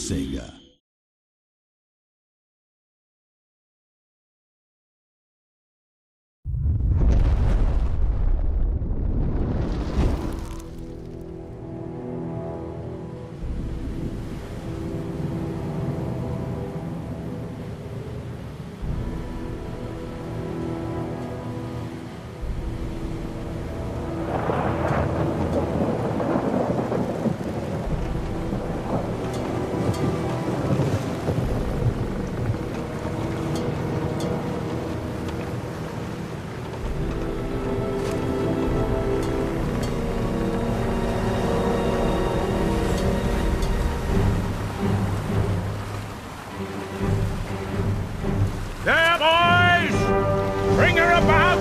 Sega. There, boys! Bring her about!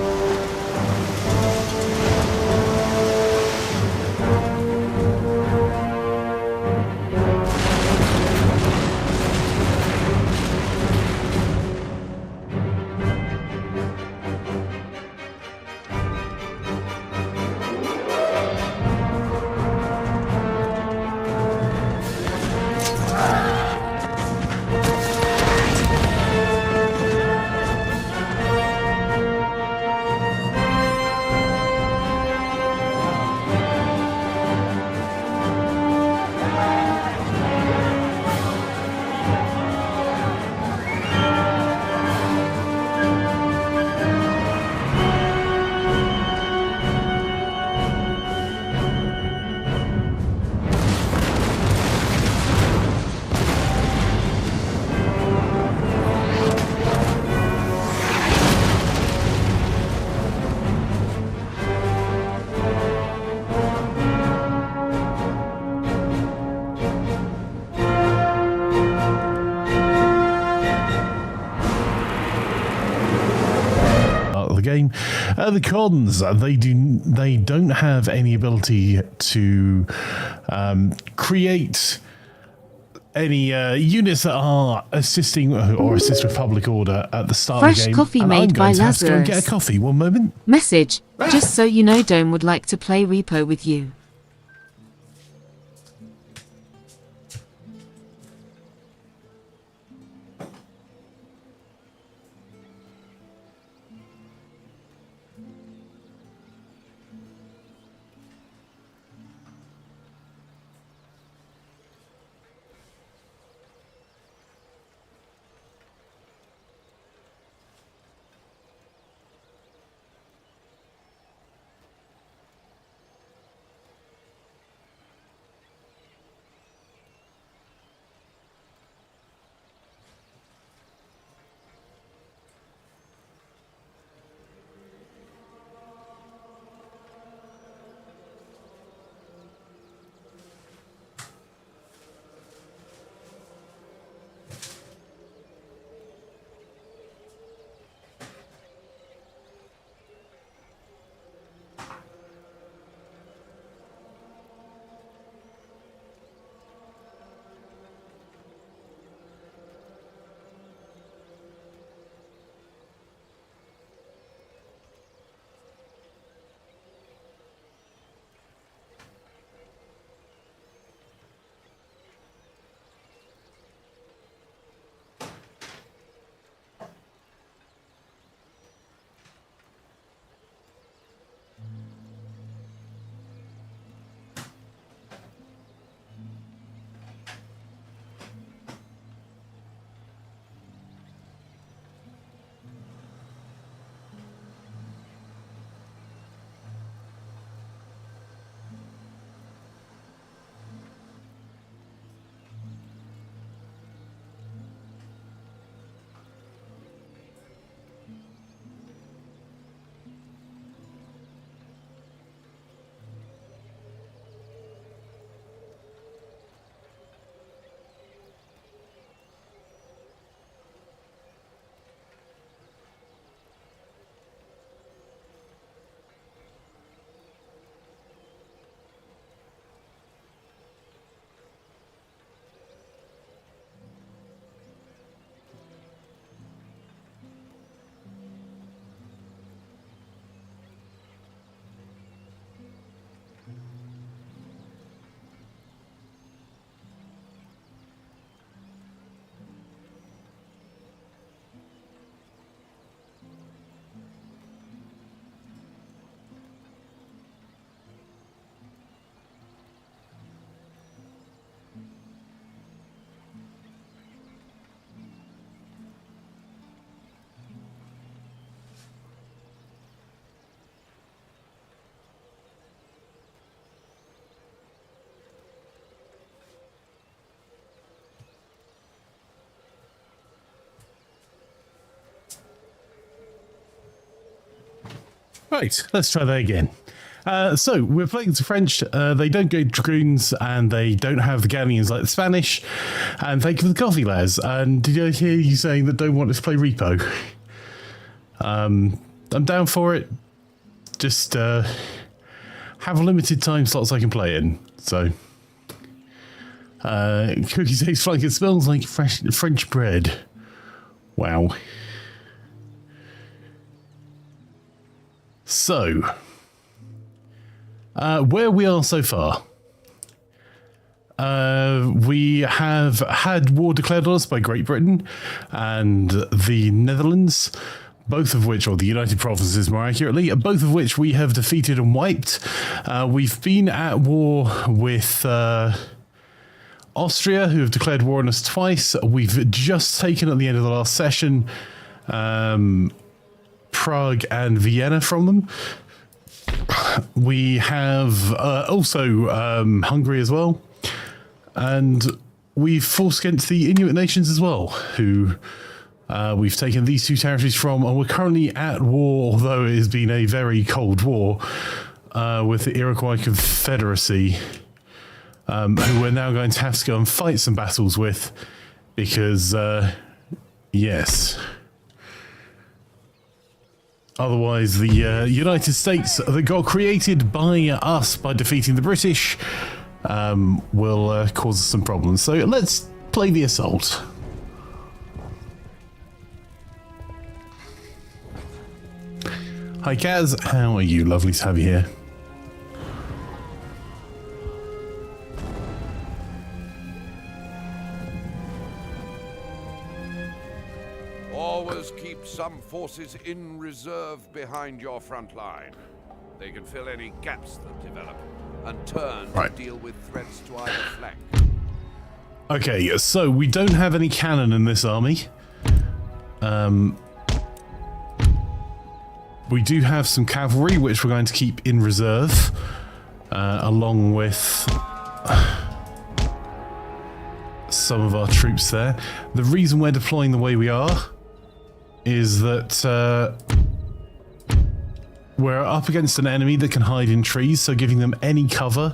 Game. The cons, they don't have any ability to create any units that are assisting or assist with public order at the start of the game. Fresh coffee made by Lazarus. Have to go and get a coffee. One moment. Message. Just so you know, Dome would like to play Repo with you. Right, let's try that again. So we're playing the French. They don't go dragoons, and they don't have the galleons like the Spanish. And thank you for the coffee, Les. And did I hear you saying that don't want us to play Repo? I'm down for it. Just have limited time slots I can play in. So Cookie says Flanker smells like fresh French bread. Wow. So, where we are so far, we have had war declared on us by Great Britain and the Netherlands, both of which, or the United Provinces more accurately, both of which we have defeated and wiped. We've been at war with Austria, who have declared war on us twice. We've just taken at the end of the last session Prague and Vienna from them. We have also Hungary as well. And we've fought against the Inuit nations as well, who we've taken these two territories from. And we're currently at war, although it has been a very cold war, with the Iroquois Confederacy, who we're now going to have to go and fight some battles with, because, yes... Otherwise, the United States that got created by us by defeating the British will cause us some problems. So let's play the assault. Hi Kaz, how are you? Lovely to have you here. Always keep some forces in reserve behind your front line. They can fill any gaps that develop and turn to deal with threats to either flank. Okay, so we don't have any cannon in this army. We do have some cavalry, which we're going to keep in reserve, along with some of our troops there. The reason we're deploying the way we are is that we're up against an enemy that can hide in trees, so giving them any cover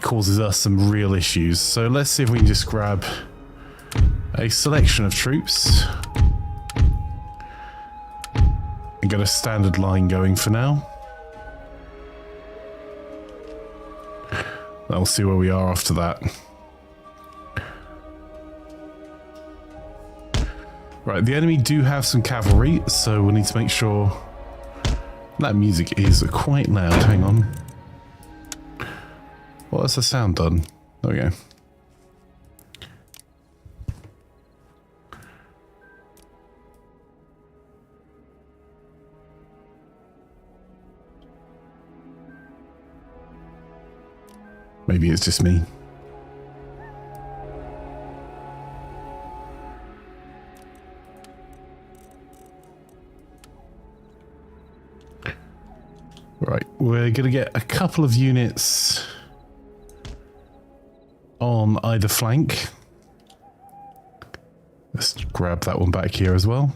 causes us some real issues. So let's see if we can just grab a selection of troops and get a standard line going for now. I'll see where we are after that. Right, the enemy do have some cavalry, so we need to make sure that music is quite loud. Hang on. What has the sound done? There we go. Maybe it's just me. Right, we're going to get a couple of units on either flank. Let's grab that one back here as well.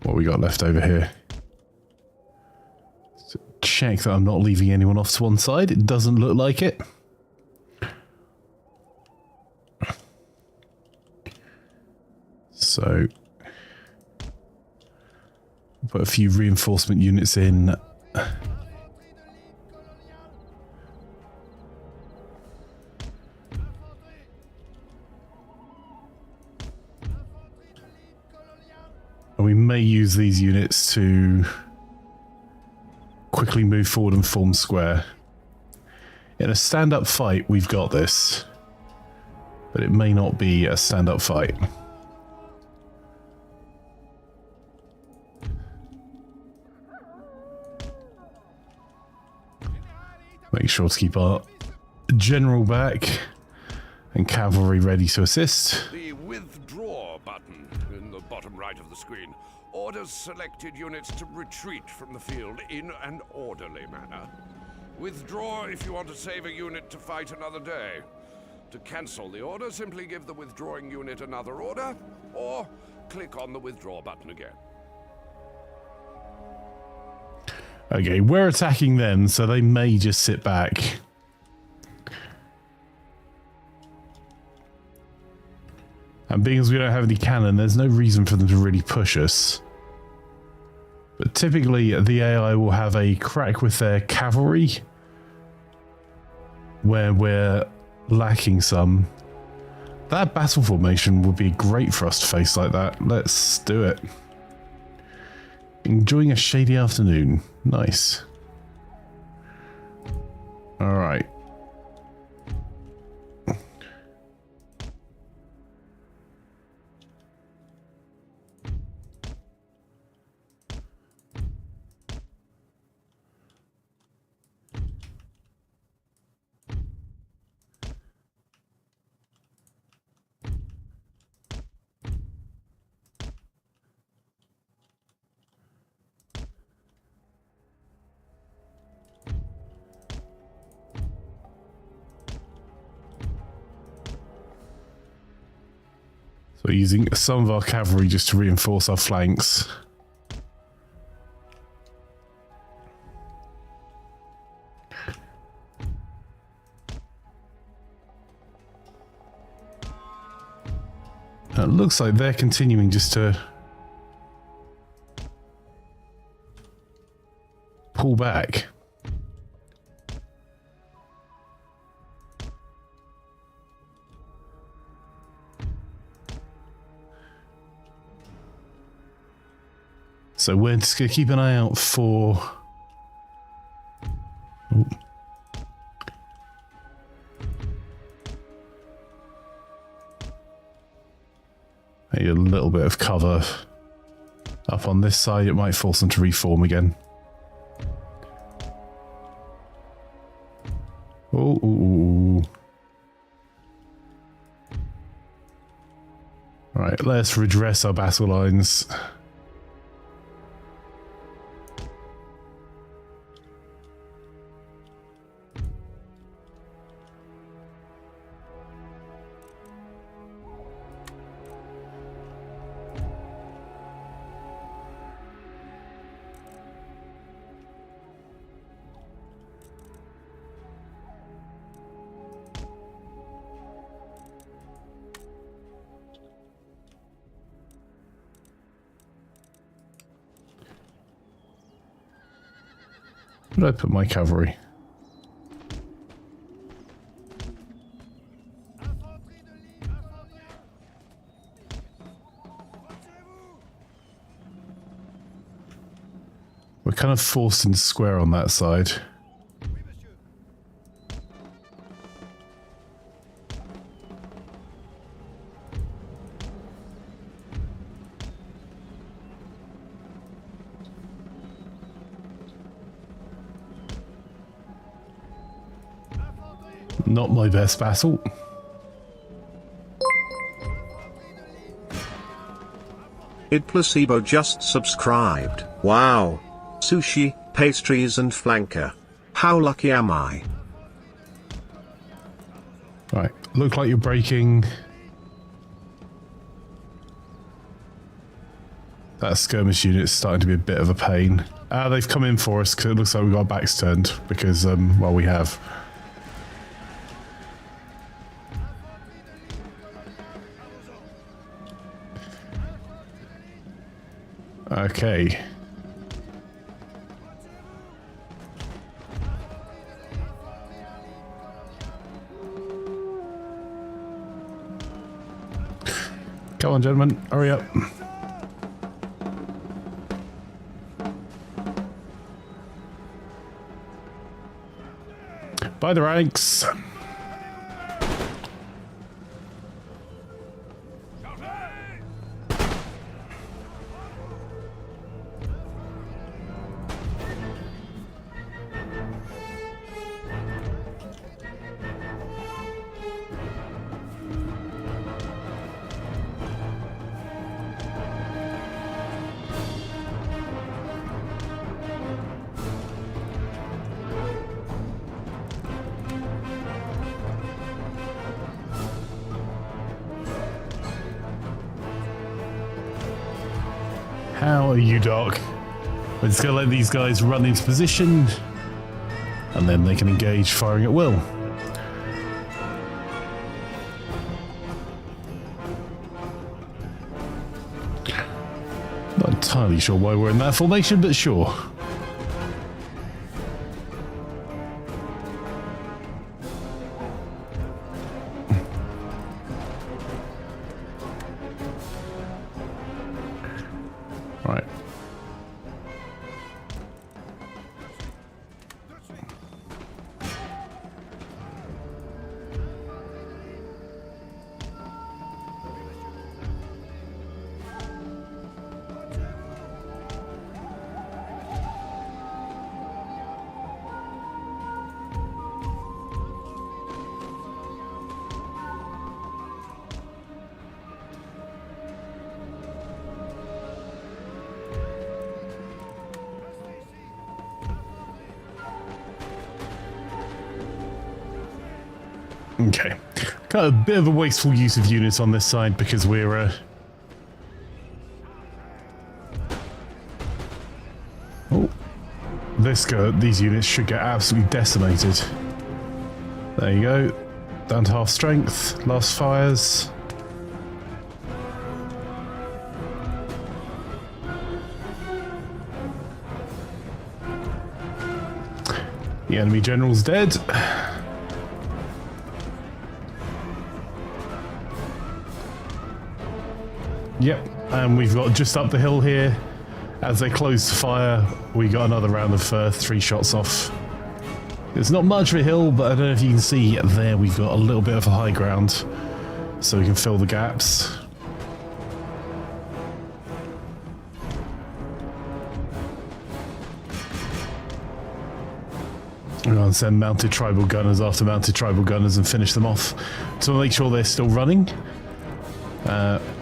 What we got left over here? So check that I'm not leaving anyone off to one side. It doesn't look like it. So put a few reinforcement units in. And we may use these units to quickly move forward and form square. In a stand-up fight, we've got this. But it may not be a stand-up fight. Make sure to keep our general back and cavalry ready to assist. The withdraw button in the bottom right of the screen orders selected units to retreat from the field in an orderly manner. Withdraw if you want to save a unit to fight another day. To cancel the order, simply give the withdrawing unit another order, or click on the withdraw button again. Okay, we're attacking them, so they may just sit back. And being as we don't have any cannon, there's no reason for them to really push us. But typically, the AI will have a crack with their cavalry, where we're lacking some. That battle formation would be great for us to face like that. Let's do it. Enjoying a shady afternoon. Nice. All right. So using some of our cavalry just to reinforce our flanks. It looks like they're continuing just to pull back. So we're just going to keep an eye out for... Ooh. Maybe a little bit of cover up on this side. It might force them to reform again. Oh, ooh. Right, let's redress our battle lines. Where did I put my cavalry? We're kind of forced into square on that side. Not my best battle. Id Placebo just subscribed. Wow. Sushi, pastries and flanker. How lucky am I? Right, look like you're breaking. That skirmish unit's starting to be a bit of a pain. They've come in for us because it looks like we've got our backs turned because, well, we have. Okay. Come on, gentlemen, hurry up. By the ranks. How are you, Doc? We're just going to let these guys run into position, and then they can engage firing at will. Not entirely sure why we're in that formation, but sure. Right. Okay. Got a bit of a wasteful use of units on this side because we're oh, these units should get absolutely decimated. There you go. Down to half strength. Last fires. The enemy general's dead. Yep, and we've got just up the hill here. As they close fire, we got another round of 3 shots off. It's not much of a hill, but I don't know if you can see there we've got a little bit of a high ground, so we can fill the gaps. We're going to send mounted tribal gunners after mounted tribal gunners and finish them off to make sure they're still running.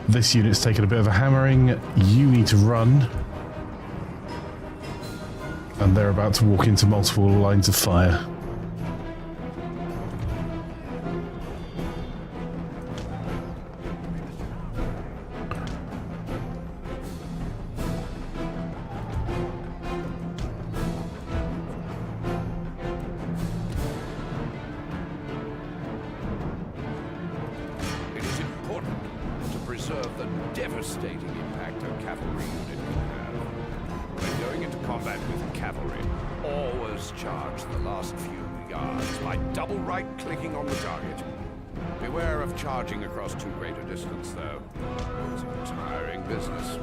This unit's taken a bit of a hammering. You need to run. And they're about to walk into multiple lines of fire. It is important to preserve the devastating impact a cavalry unit can have. When going into combat with cavalry, always charge the last few yards by double right-clicking on the target. Beware of charging across too great a distance, though. It's a tiring business.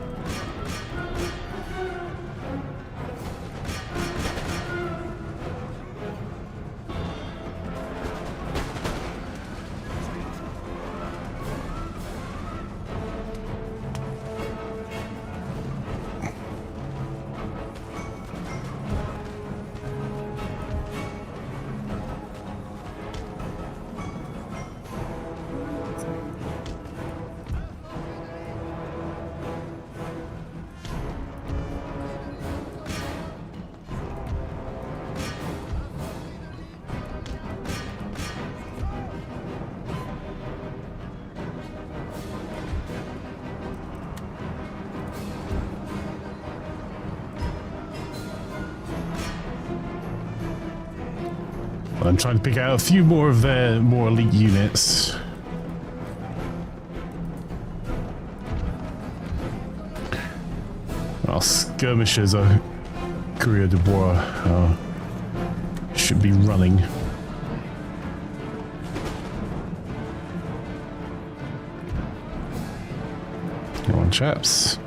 I'm trying to pick out a few more of their more elite units. Our skirmishers are courier de bois should be running. Come on, chaps.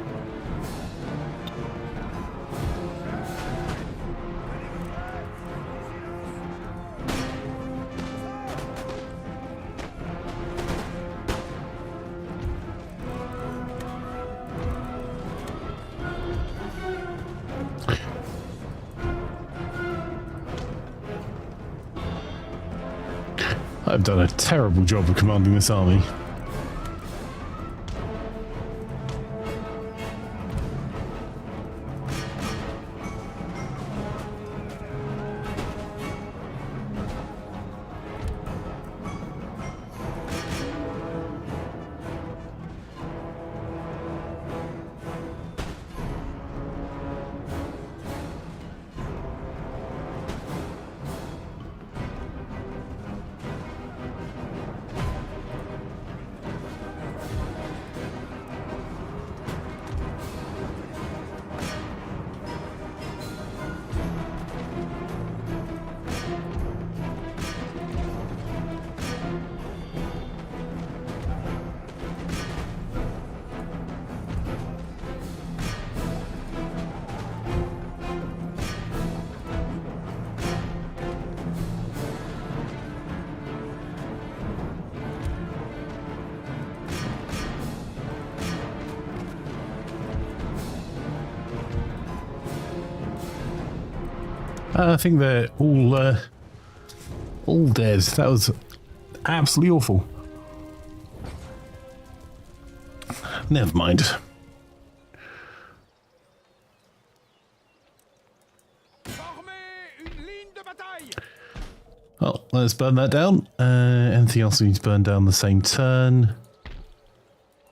I've done a terrible job of commanding this army. I think they're all dead. That was absolutely awful. Never mind. Well, let's burn that down. Anything else we need to burn down the same turn?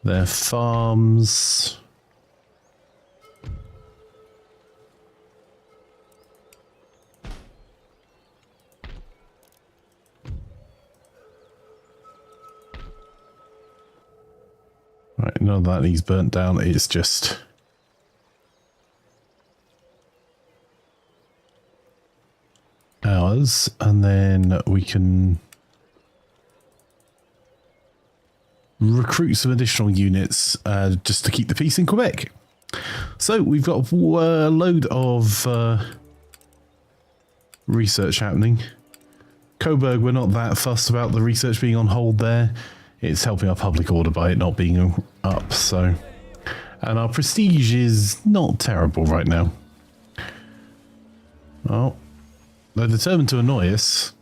Their farms. Right, none of that needs burnt down. It's just ours, and then we can recruit some additional units just to keep the peace in Quebec. So we've got a load of research happening. Coburg, we're not that fussed about the research being on hold there. It's helping our public order by it not being up, so. And our prestige is not terrible right now. Well, they're determined to annoy us.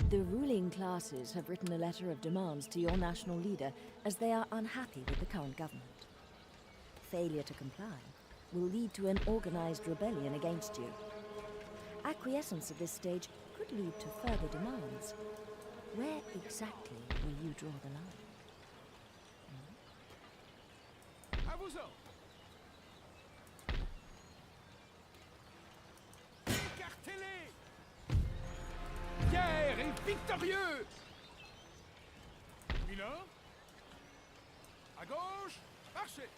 The ruling classes have written a letter of demands to your national leader as they are unhappy with the current government. Failure to comply will lead to an organized rebellion against you. Acquiescence at this stage could lead to further demands. Where exactly will you draw the line? À vos ordres. Écartez-les. Fier et victorieux. Minor. À gauche, marchez.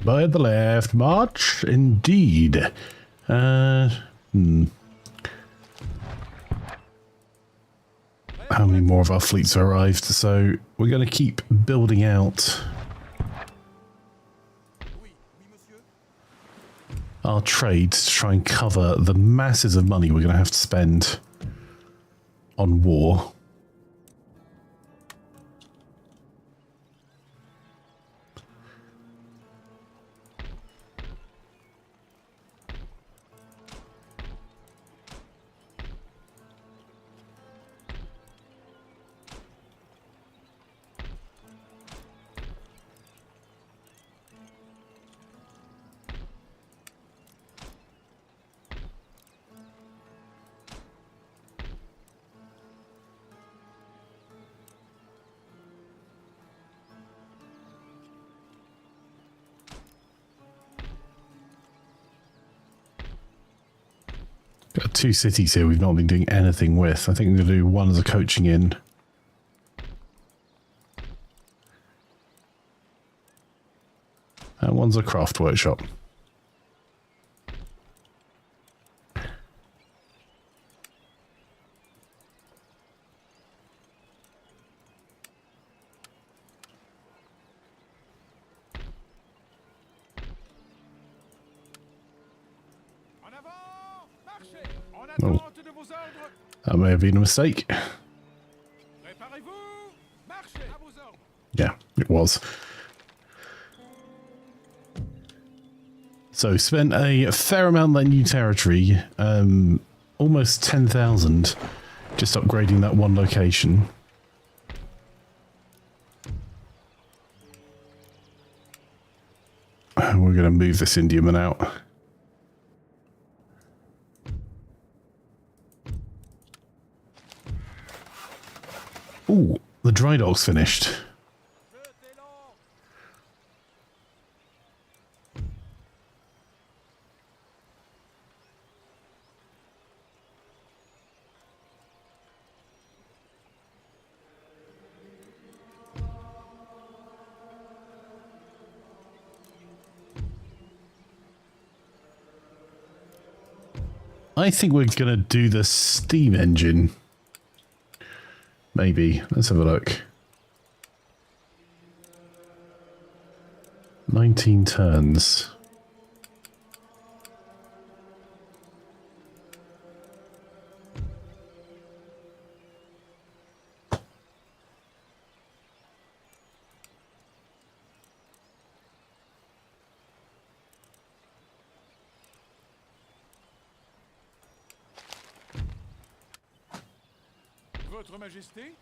By the left, march, indeed. How many more of our fleets have arrived? So we're going to keep building out our trade to try and cover the masses of money we're going to have to spend on war. Got 2 cities here we've not been doing anything with. I think I'm going to do one as a coaching inn. And one's a craft workshop. En avant, marchez. En Oh. attente de vos ordres. That may have been a mistake. Préparez-vous, marchez. À vos ordres. Yeah, it was. So spent a fair amount of that new territory, almost 10,000, just upgrading that one location. We're going to move this Indiaman out. Ooh, the dry dock's finished. I think we're going to do the steam engine. Maybe. Let's have a look. 19 turns. Votre Majesté?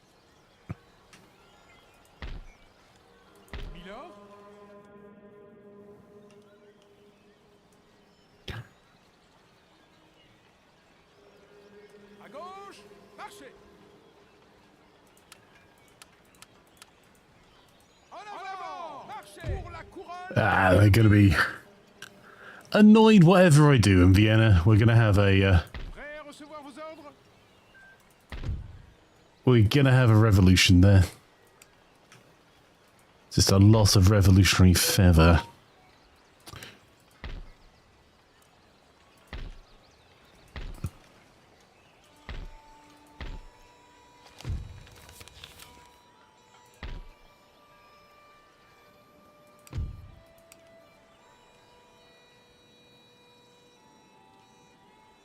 Milord? À gauche, marchez! En avant, marchez! Pour la couronne! Ah, they're going to be annoyed whatever I do in Vienna. We're going to have a... Prêt à recevoir vos ordres? We're going to have a revolution there. Just a loss of revolutionary feather.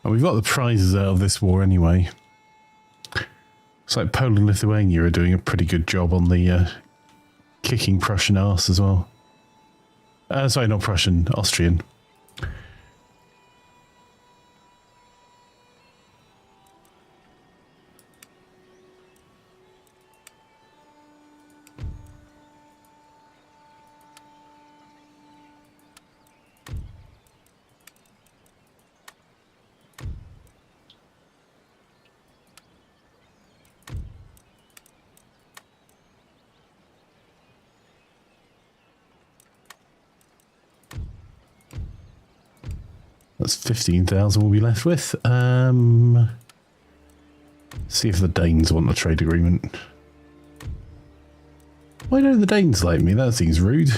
And we've got the prizes out of this war anyway. It's like Poland and Lithuania are doing a pretty good job on the kicking Prussian arse as well. Sorry, not Prussian, Austrian. That's 15,000 we'll be left with. See if the Danes want a trade agreement. Why don't the Danes like me? That seems rude.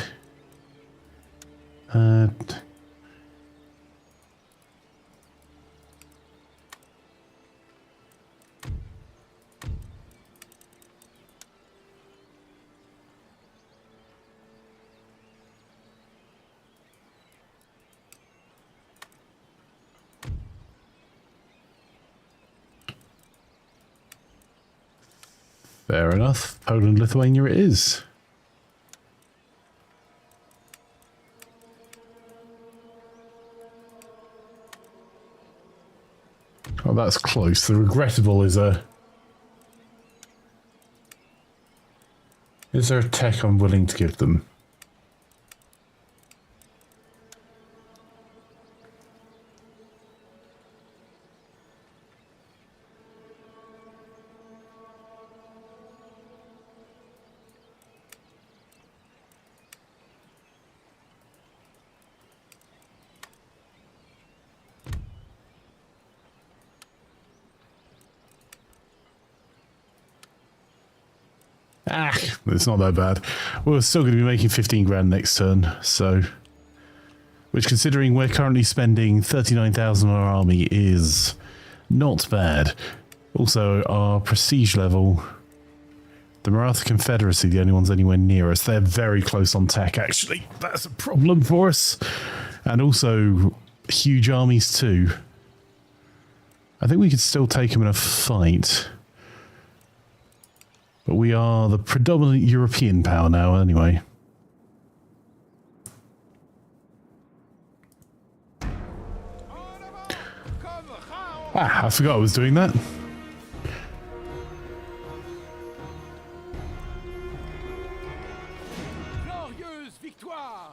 Fair enough. Poland, Lithuania it is. Oh, that's close. The regrettable is a... Is there a tech I'm willing to give them? Ah, it's not that bad. We're still going to be making 15 grand next turn, so... Which, considering we're currently spending 39,000 on our army, is not bad. Also, our prestige level... The Maratha Confederacy, the only ones anywhere near us. They're very close on tech, actually. That's a problem for us. And also, huge armies too. I think we could still take them in a fight. But we are the predominant European power now, anyway. Ah, I forgot I was doing that. Glorieuse victoire.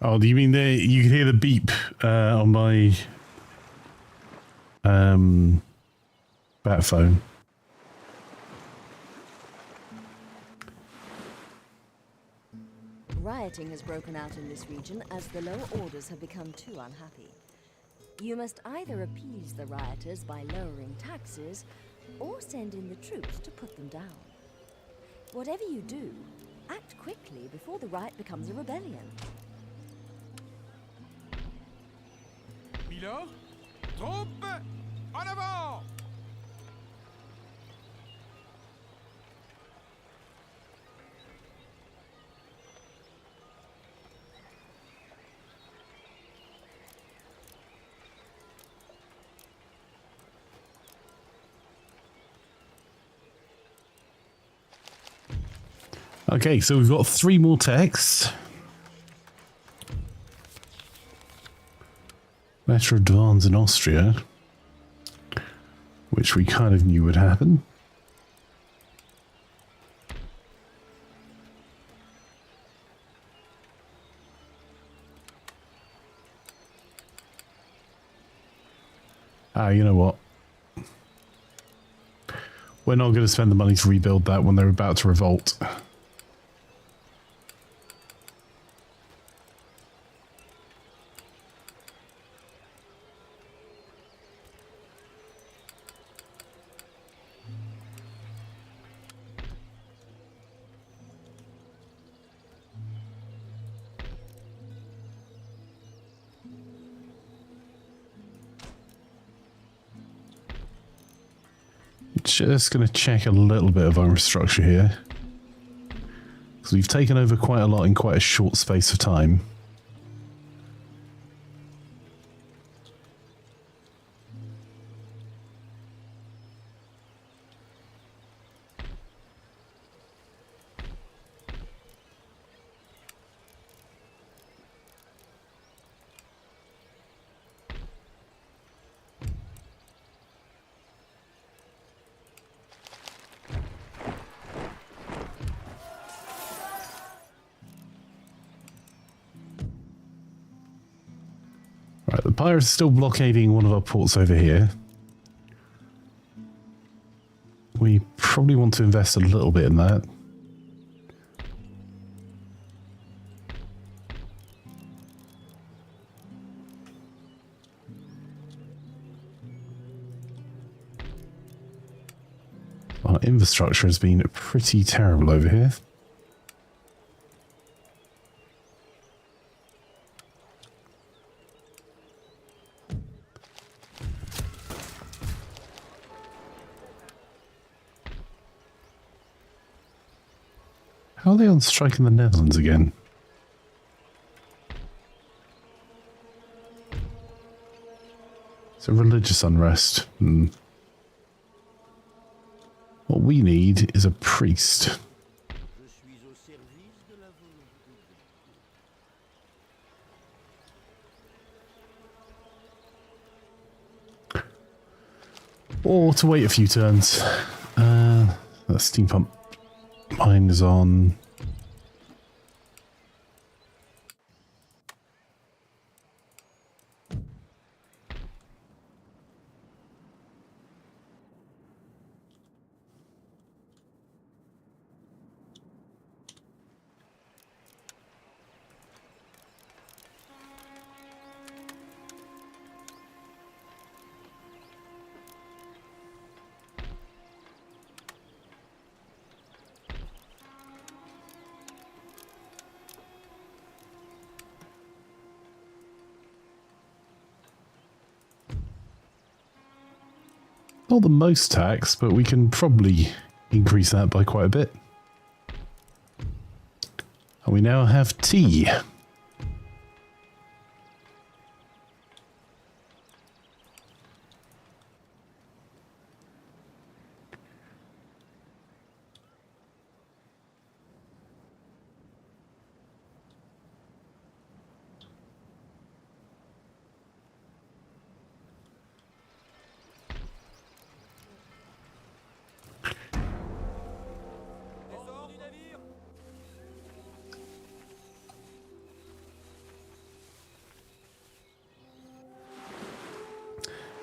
Oh, do you mean there? You can hear the beep on my bat phone. Rioting has broken out in this region as the lower orders have become too unhappy. You must either appease the rioters by lowering taxes, or send in the troops to put them down. Whatever you do, act quickly before the riot becomes a rebellion. Milord, troupes, en avant! Okay, so we've got 3 more texts. Letter of demands in Austria, which we kind of knew would happen. Ah, you know what? We're not going to spend the money to rebuild that when they're about to revolt. Just going to check a little bit of infrastructure here. Because we've taken over quite a lot in quite a short space of time. Right, the pirates are still blockading one of our ports over here. We probably want to invest a little bit in that. Our infrastructure has been pretty terrible over here. How are they on strike in the Netherlands again? It's a religious unrest. What we need is a priest. Or to wait a few turns. That steam pump mine is on. Not the most tax, but we can probably increase that by quite a bit. And we now have tea.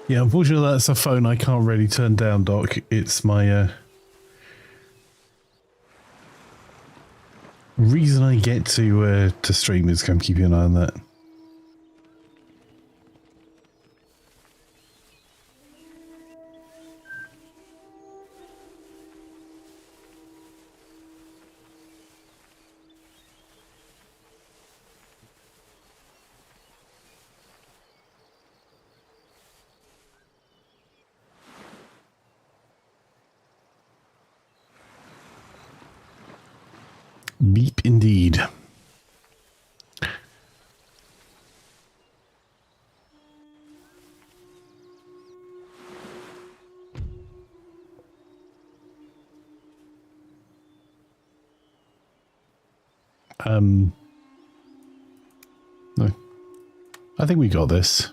Yeah, unfortunately that's a phone I can't really turn down, Doc. It's my reason I get to stream is come keep an eye on that. Beep indeed. No. I think we got this.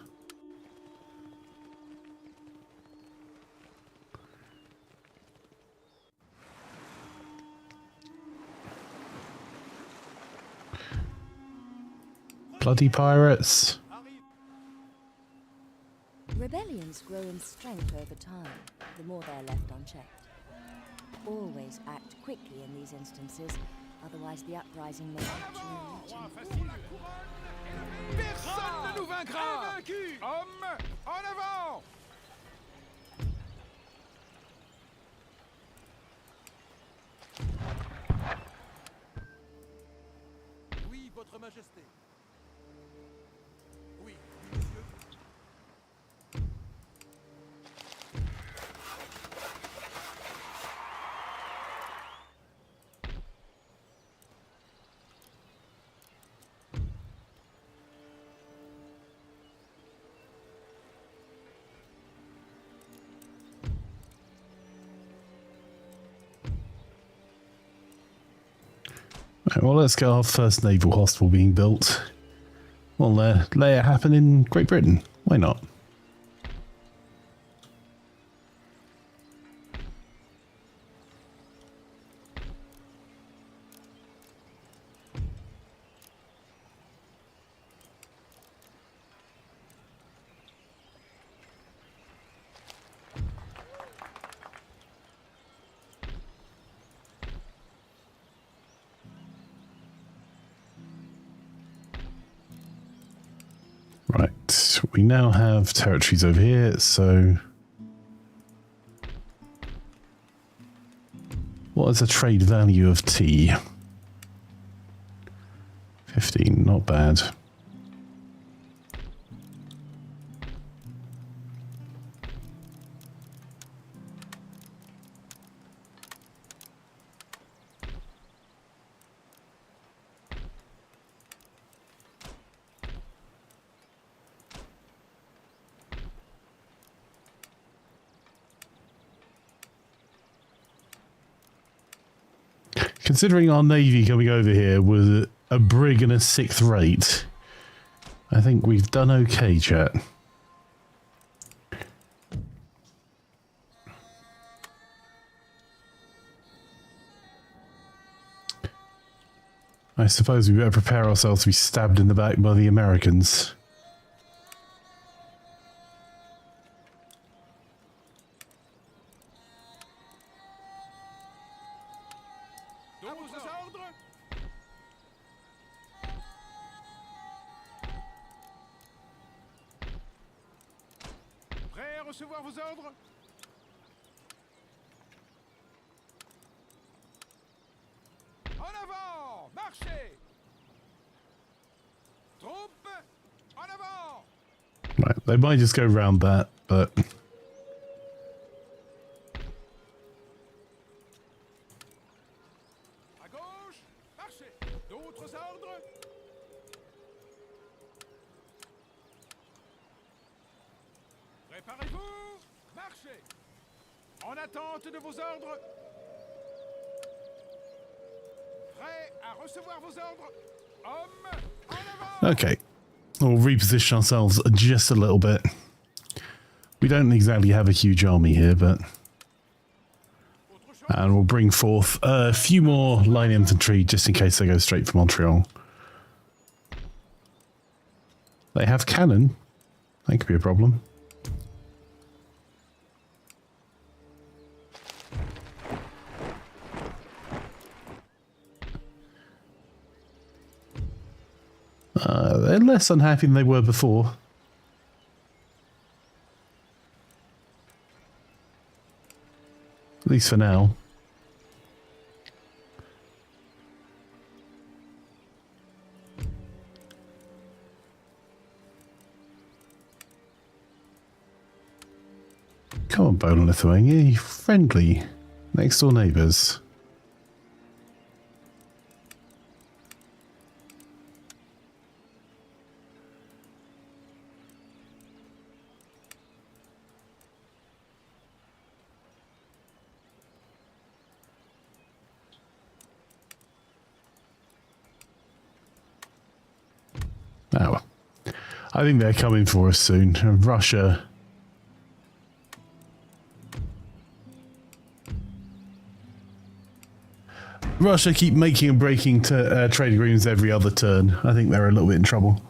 Bloody pirates. Rebellions grow in strength over time, the more they're left unchecked. Always act quickly in these instances, otherwise the uprising may capture a region. Personne ne nous vaincra! Hommes, en avant! Oui, Votre Majesté. Oui, monsieur. Right, well, let's get our first naval hospital being built. We'll let it happen in Great Britain. Why not? Right, we now have territories over here, so what is the trade value of tea? 15, not bad. Considering our navy coming over here was a brig and a 6th rate, I think we've done okay, chat. I suppose we better prepare ourselves to be stabbed in the back by the Americans. Recevoir vos ordres? En avant! Marchez! Troupes, en avant! Right, they might just go round that, but Préparez-vous! Marchez! En attente de vos ordres! Prêt à recevoir vos ordres! Hommes, en avant! Okay, we'll reposition ourselves just a little bit. We don't exactly have a huge army here, but... And we'll bring forth a few more line infantry just in case they go straight for Montreal. They have cannon. That could be a problem. They're less unhappy than they were before. At least for now. Come on, Poland, Lithuania, you friendly next door neighbours. Oh, well. I think they're coming for us soon. Russia. Russia keep making and breaking trade agreements every other turn. I think they're a little bit in trouble.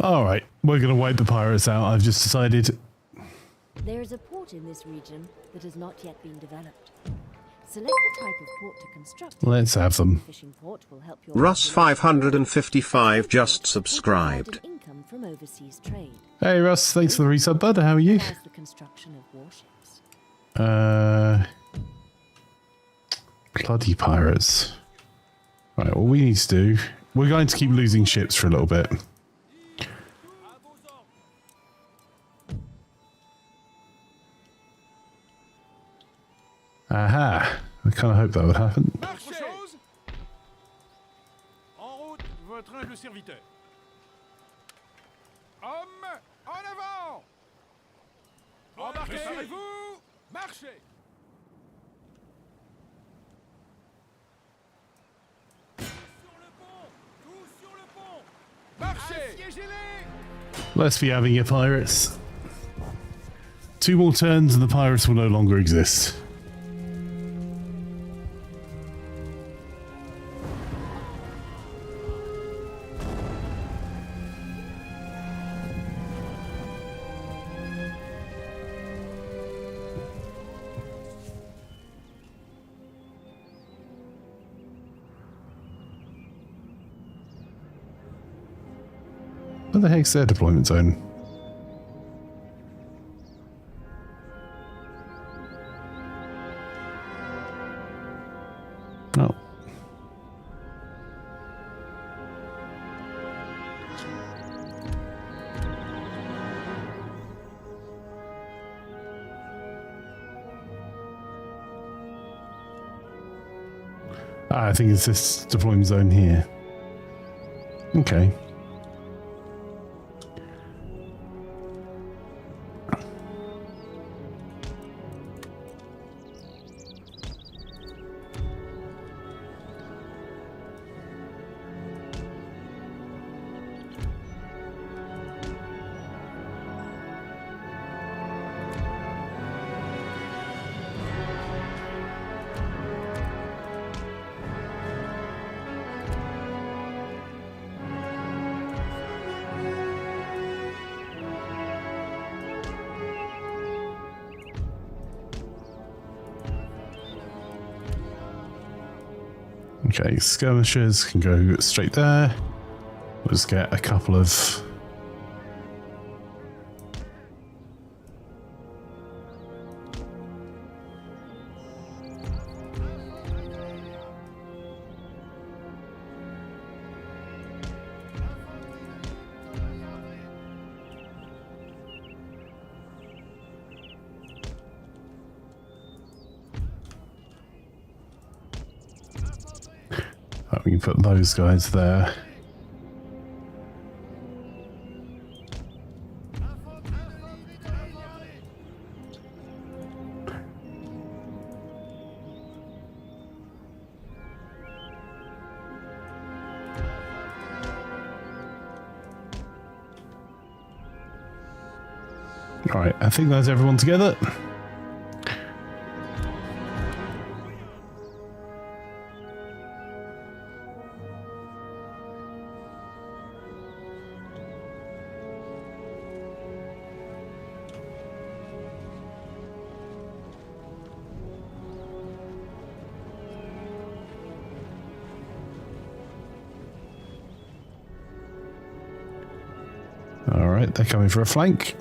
Alright, we're going to wipe the pirates out, I've just decided. There is a port in this region that has not yet been developed. Select the type of port to construct. Let's have them. Fishing port will help your Russ 555 just subscribed. Income from overseas trade. Hey Russ, thanks for the resub, bud. How are you? The construction of warships. Bloody pirates. Right, what we need to do, we're going to keep losing ships for a little bit. Aha! I kind of hoped that would happen. Marchez! En route, votre humble serviteur. Hommes, en avant! Embarquez! Préparez-vous! Marchez! Sur le pont! Tous sur le pont! Marchez! Assiégez-les! Let's be having your pirates. 2 more turns and the pirates will no longer exist. Where the heck's their deployment zone? Oh. I think it's this deployment zone here. Okay. Okay, skirmishers can go straight there. We'll just get a couple of... we can put those guys there. Alright, I think that's everyone together. Alright, they're coming for a flank.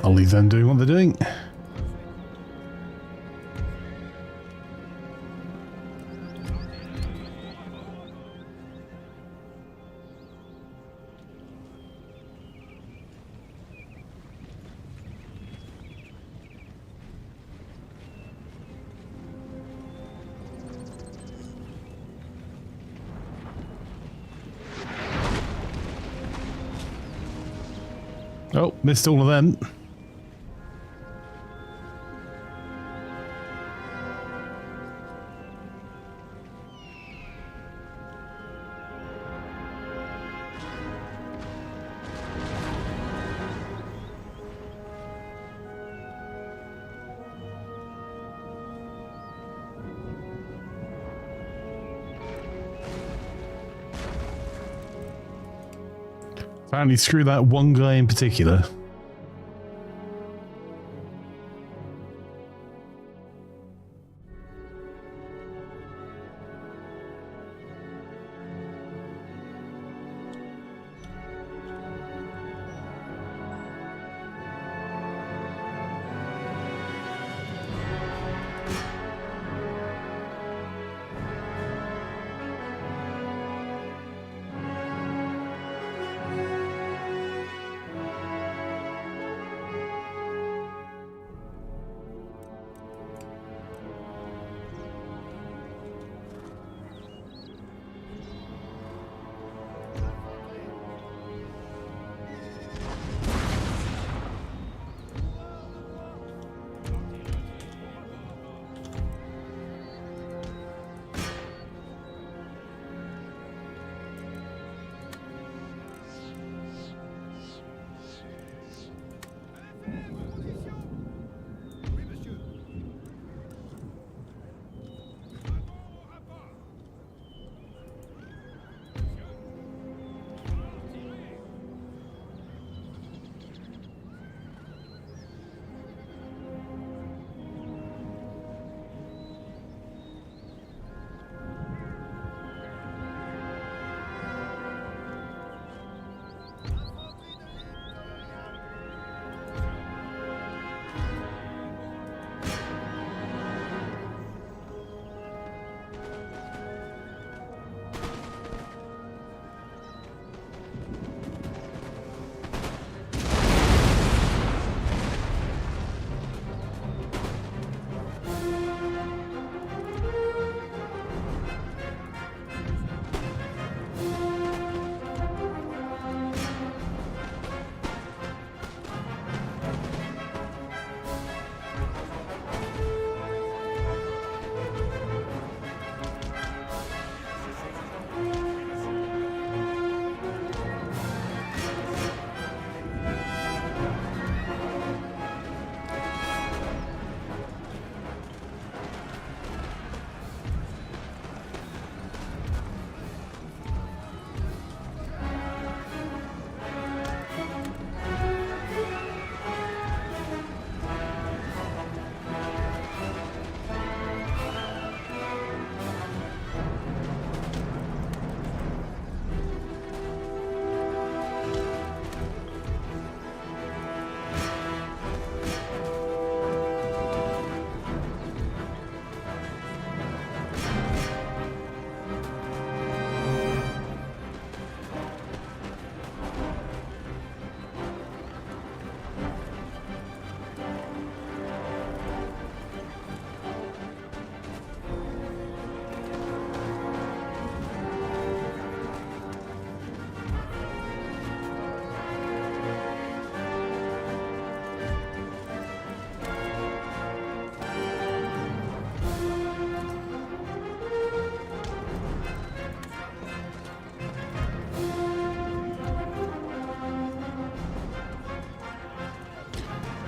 I'll leave them doing what they're doing. Oh, missed all of them. Apparently screw that one guy in particular.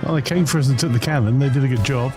Well, they came for us and took the cannon. They did a good job.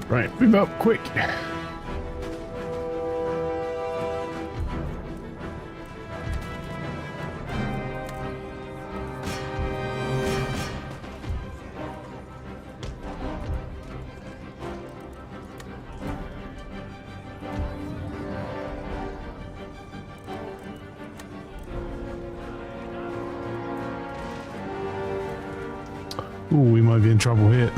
Right, move up, quick. Ooh, we might be in trouble here.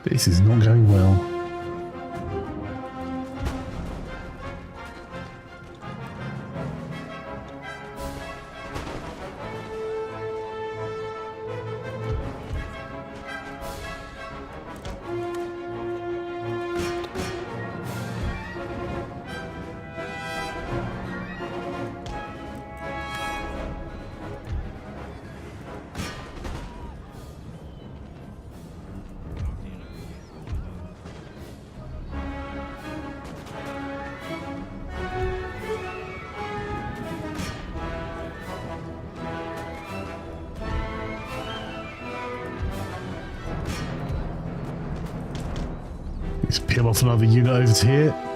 This is not going well. Let's peel off another unit over to here.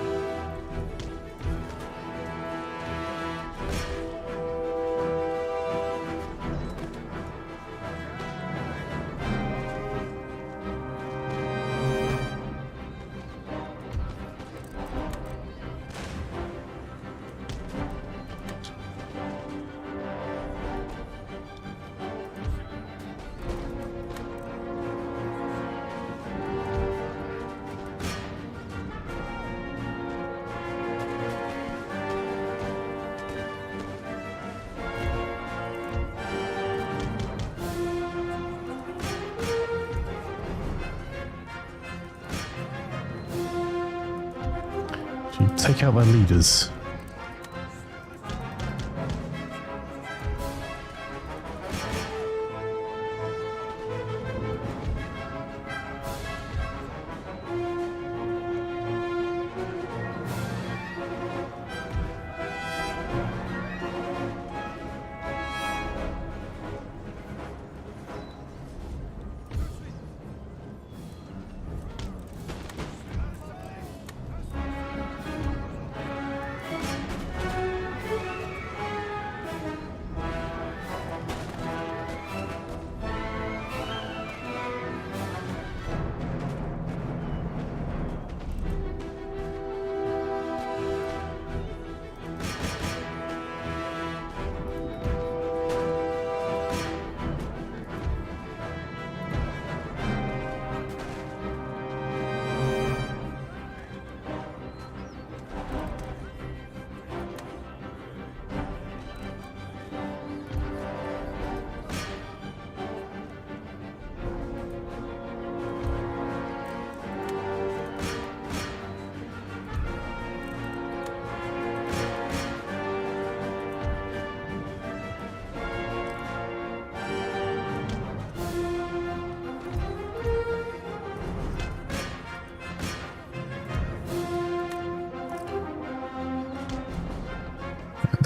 Take out their leaders.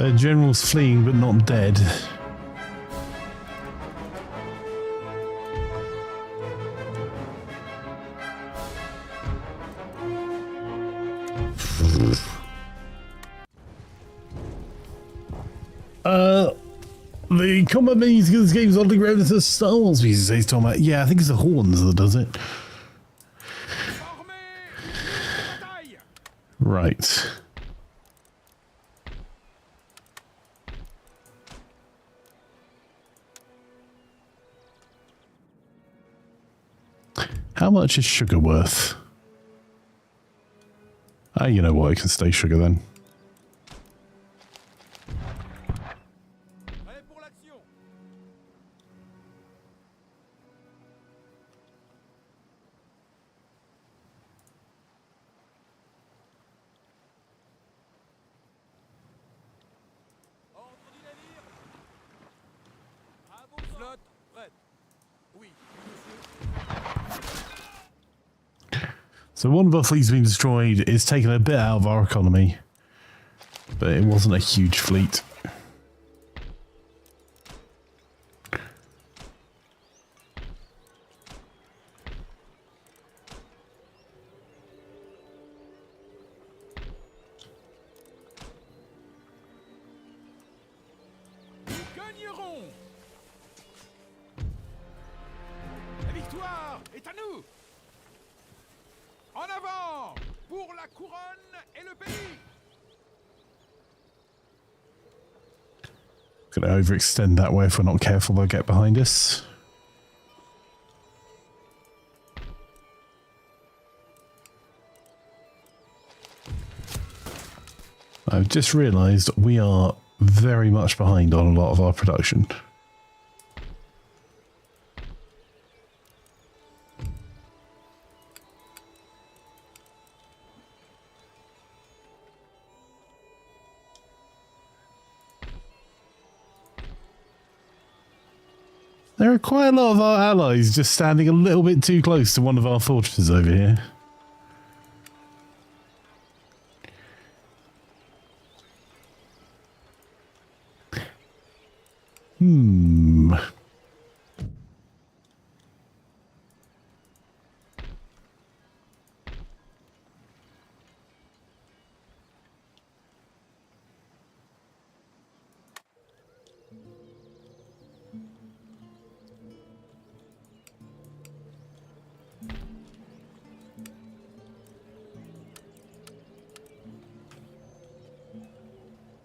Their general's fleeing but not dead. The combat menus of this game is oddly reminiscent to Star Wars music. He's talking about. Yeah, I think it's the horns that does it. Right. How much is sugar worth? Ah, you know what? I can stay sugar then. So one of our fleets being destroyed is taking a bit out of our economy, but it wasn't a huge fleet. Going to overextend that way if we're not careful, they'll get behind us. I've just realised we are very much behind on a lot of our production. There are quite a lot of our allies just standing a little bit too close to one of our fortresses over here.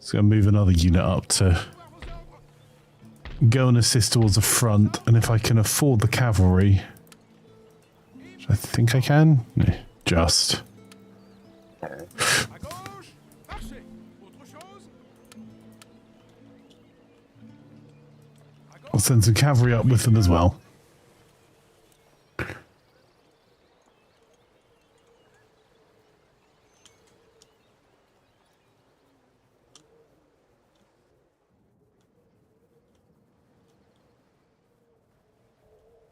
It's going to move another unit up to go and assist towards the front, and if I can afford the cavalry, which I think I can, just. À gauche. Marchez. Autre chose? I'll send some cavalry up with them as well.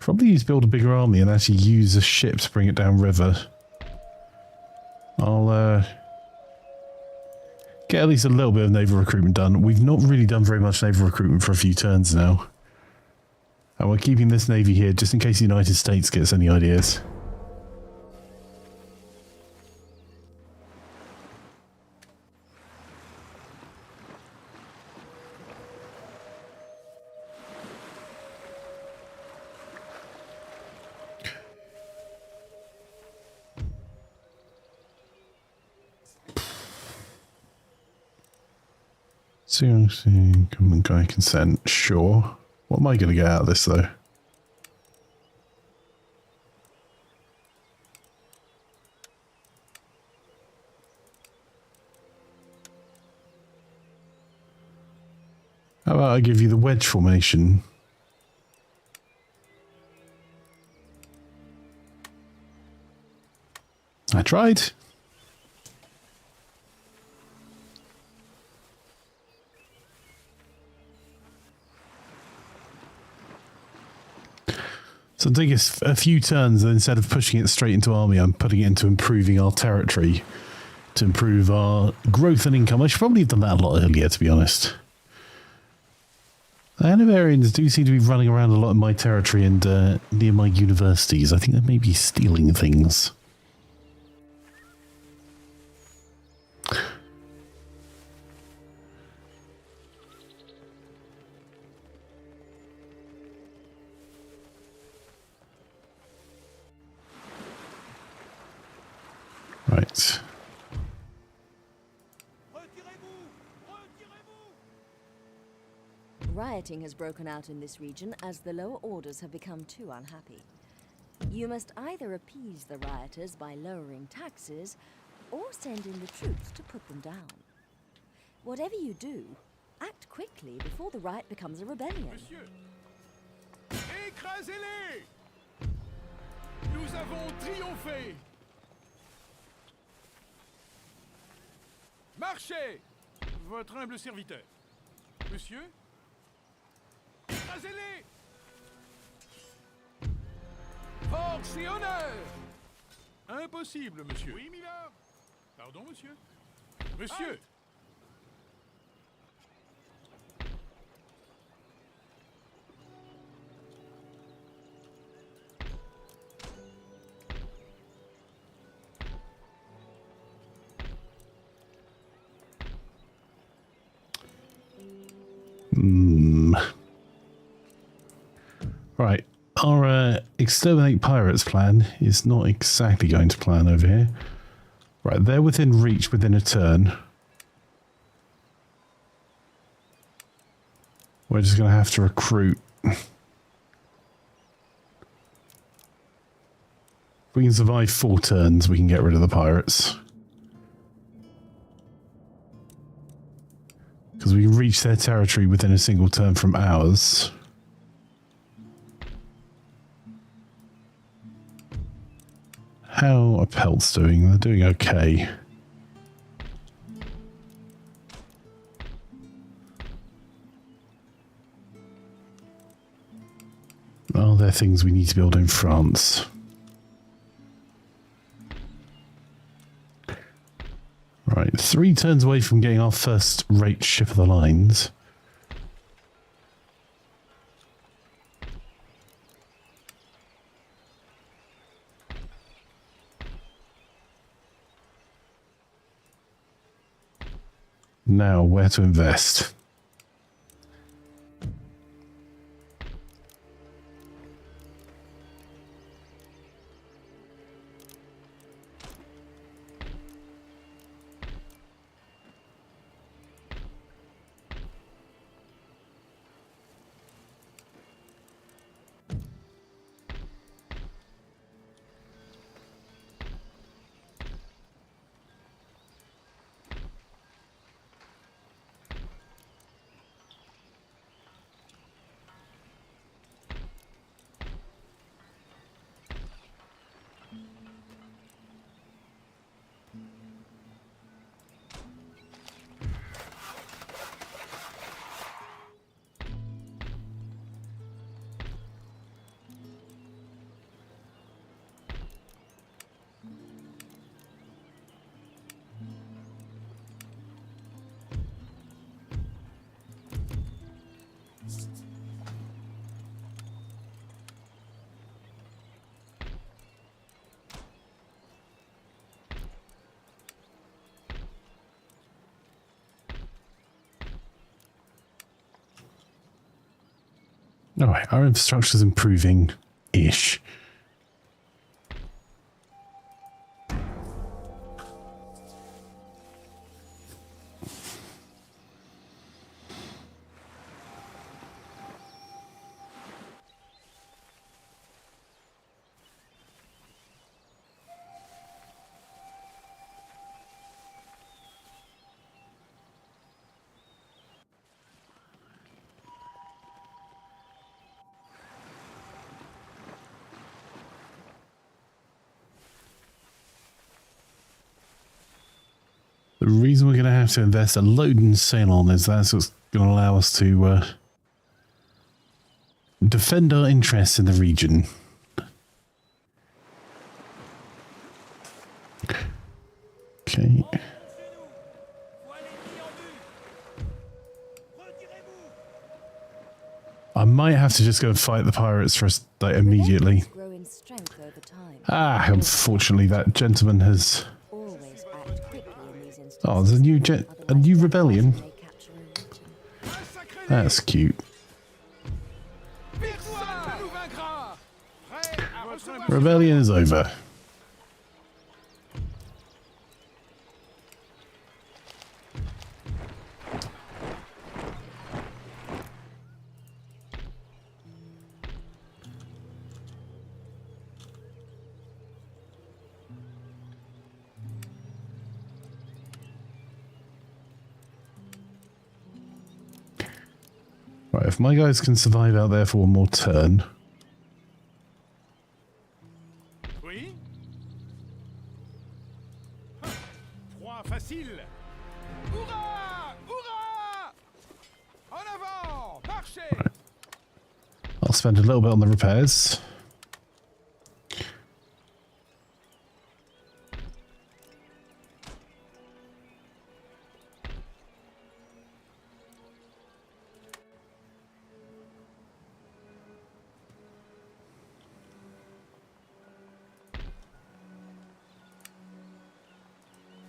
Probably need to build a bigger army and actually use a ship to bring it down river. I'll get at least a little bit of naval recruitment done. We've not really done very much naval recruitment for a few turns now. And we're keeping this navy here just in case the United States gets any ideas. Seriously, government guy consent, sure. What am I going to get out of this, though? How about I give you the wedge formation? I tried. So take a few turns, and instead of pushing it straight into army, I'm putting it into improving our territory to improve our growth and income. I should probably have done that a lot earlier, to be honest. The Hanoverians do seem to be running around a lot in my territory and near my universities. I think they may be stealing things. Right. Rioting has broken out in this region as the lower orders have become too unhappy. You must either appease the rioters by lowering taxes, or send in the troops to put them down. Whatever you do, act quickly before the riot becomes a rebellion. Monsieur. Écrasez-les! Nous avons triomphé! Marchez! Votre humble serviteur. Monsieur? Écrasez-les! Force et honneur! Impossible, monsieur. Oui, milord. Pardon, monsieur. Monsieur! Right, our exterminate pirates plan is not exactly going to plan over here. Right, they're within reach within a turn. We're just going to have to recruit. If we can survive 4 turns, we can get rid of the pirates. Because we can reach their territory within a single turn from ours. How are Pelts doing? They're doing okay. Are there things we need to build in France? Right, 3 turns away from getting our first rate ship of the lines. Now, where to invest? Alright, our infrastructure's improving-ish. The reason we're going to have to invest a load in sail on is that's what's going to allow us to defend our interests in the region. Okay. I might have to just go and fight the pirates for us like, immediately. Grow in strength over time. Ah, unfortunately that gentleman has... Always act quickly in these instances. Oh, there's a new rebellion. May capture a region. That's cute. Personne ne nous vaincra. Prêt à recevoir Rebellion is over. Right, if my guys can survive out there for one more turn. Oui. Point facile. Hurrah! Hurrah! En avant! Marchez! I'll spend a little bit on the repairs.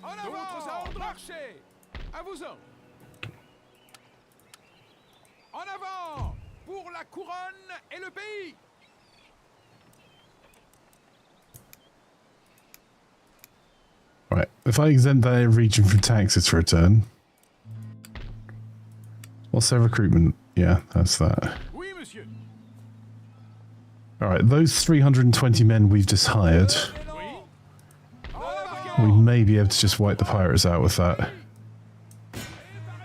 En avant! Marchez! À vos ordres! En avant! Pour la couronne et le pays! Right, if I exempt that region from taxes for a turn. What's their recruitment? Yeah, that's that. Oui, monsieur. Alright, those 320 men we've just hired, Oui. we may be able to just wipe the pirates out with that.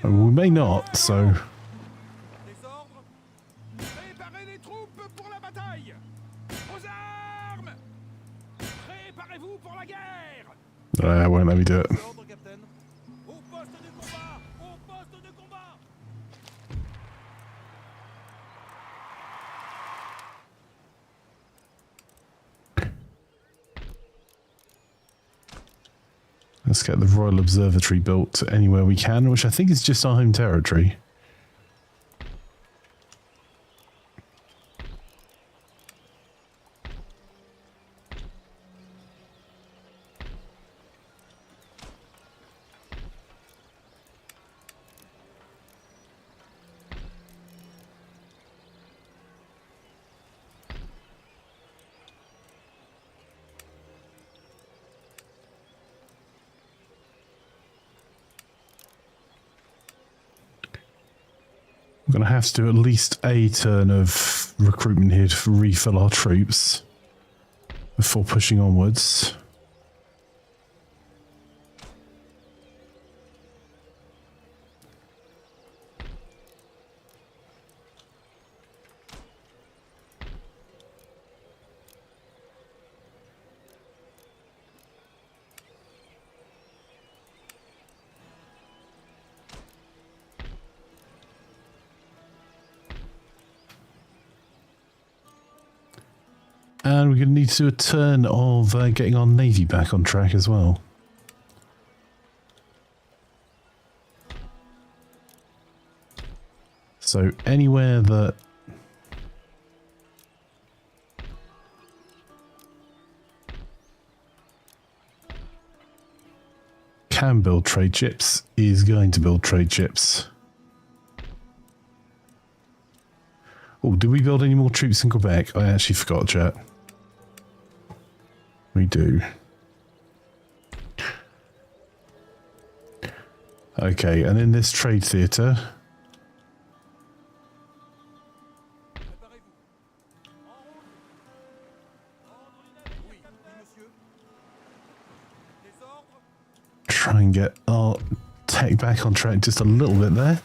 And we may not, so... Des ordres. Préparez les troupes pour la bataille. Aux armes. Préparez-vous pour la guerre. I won't let me do it. Ordre, capitaine. Au poste de combat. Au poste de combat. Let's get the Royal Observatory built anywhere we can, which I think is just our home territory. We're going to have to do at least a turn of recruitment here to refill our troops before pushing onwards. And we're going to need to do a turn of getting our navy back on track as well. So anywhere that can build trade ships is going to build trade ships. Oh, did we build any more troops in Quebec? I actually forgot, chat. We do. Okay, and in this trade theatre... try and get our tech back on track just a little bit there.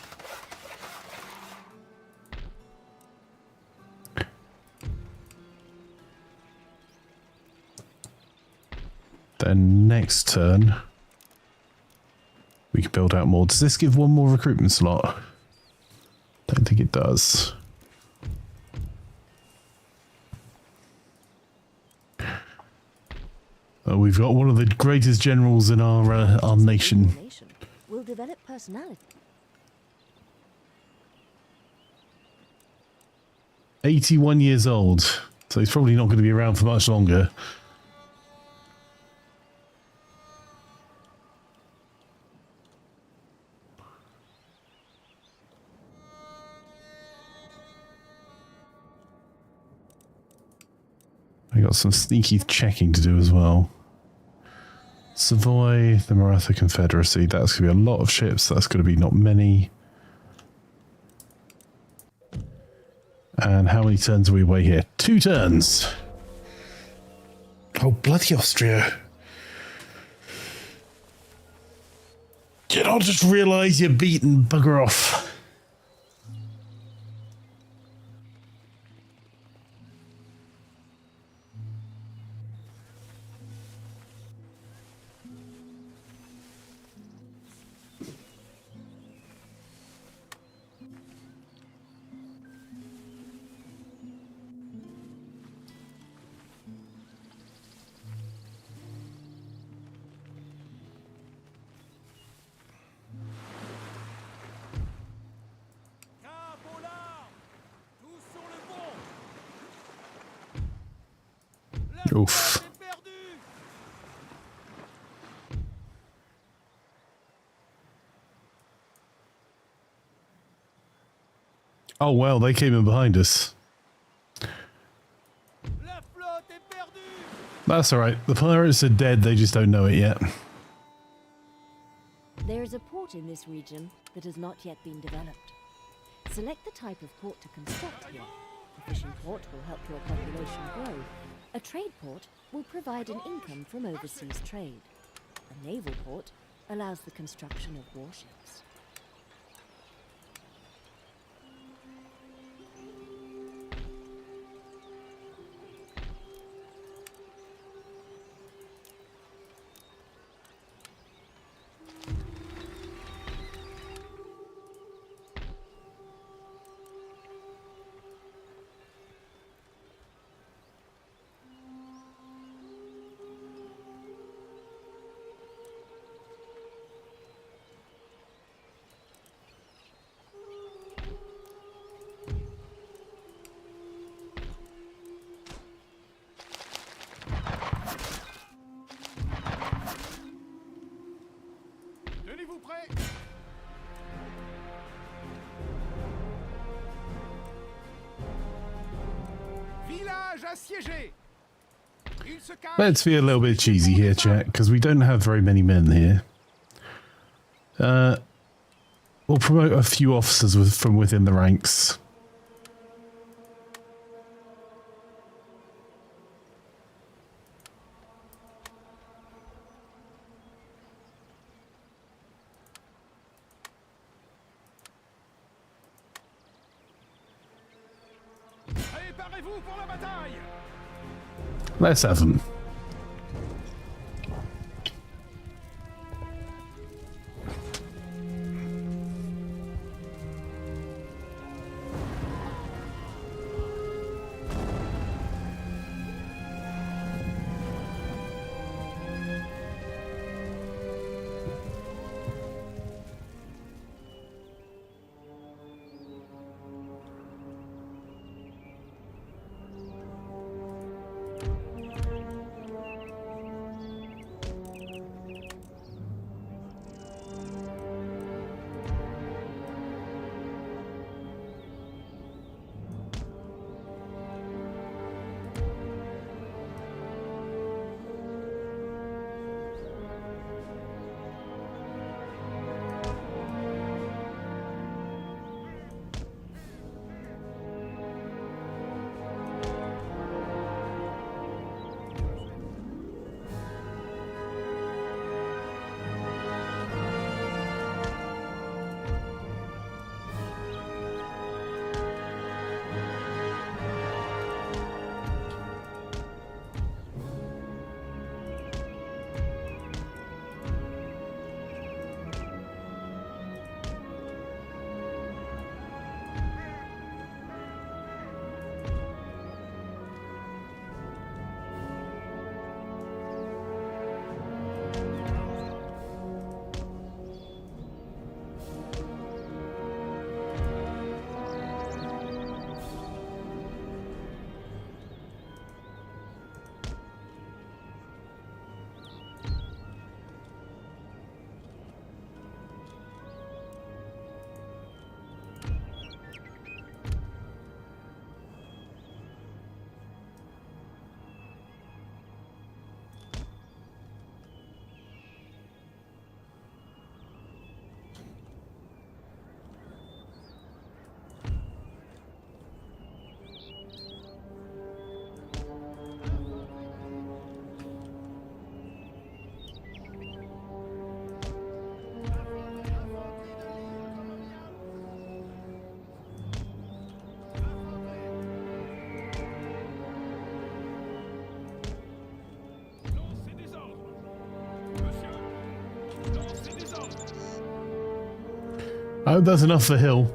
Then next turn, we can build out more. Does this give one more recruitment slot? Don't think it does. We've got one of the greatest generals in our nation. Will develop personality. 81 years old, so he's probably not going to be around for much longer. I got some sneaky checking to do as well. Savoy, the Maratha Confederacy. That's going to be a lot of ships. That's going to be not many. And how many turns are we away here? 2 turns. Oh, bloody Austria. You don't just realise you're beaten, bugger off. Oof. Oh well, they came in behind us. That's alright. The pirates are dead, they just don't know it yet. There is a port in this region that has not yet been developed. Select the type of port to construct here. A fishing port will help your population grow. A trade port will provide an income from overseas trade. A naval port allows the construction of warships. Tenez-vous prêts. Village assiégé. Il se cache. Let's be a little bit cheesy here, chat, because we don't have very many men here. We'll promote a few officers from within the ranks. Préparez-vous pour la bataille. Let's have them. hope that's enough for Hill.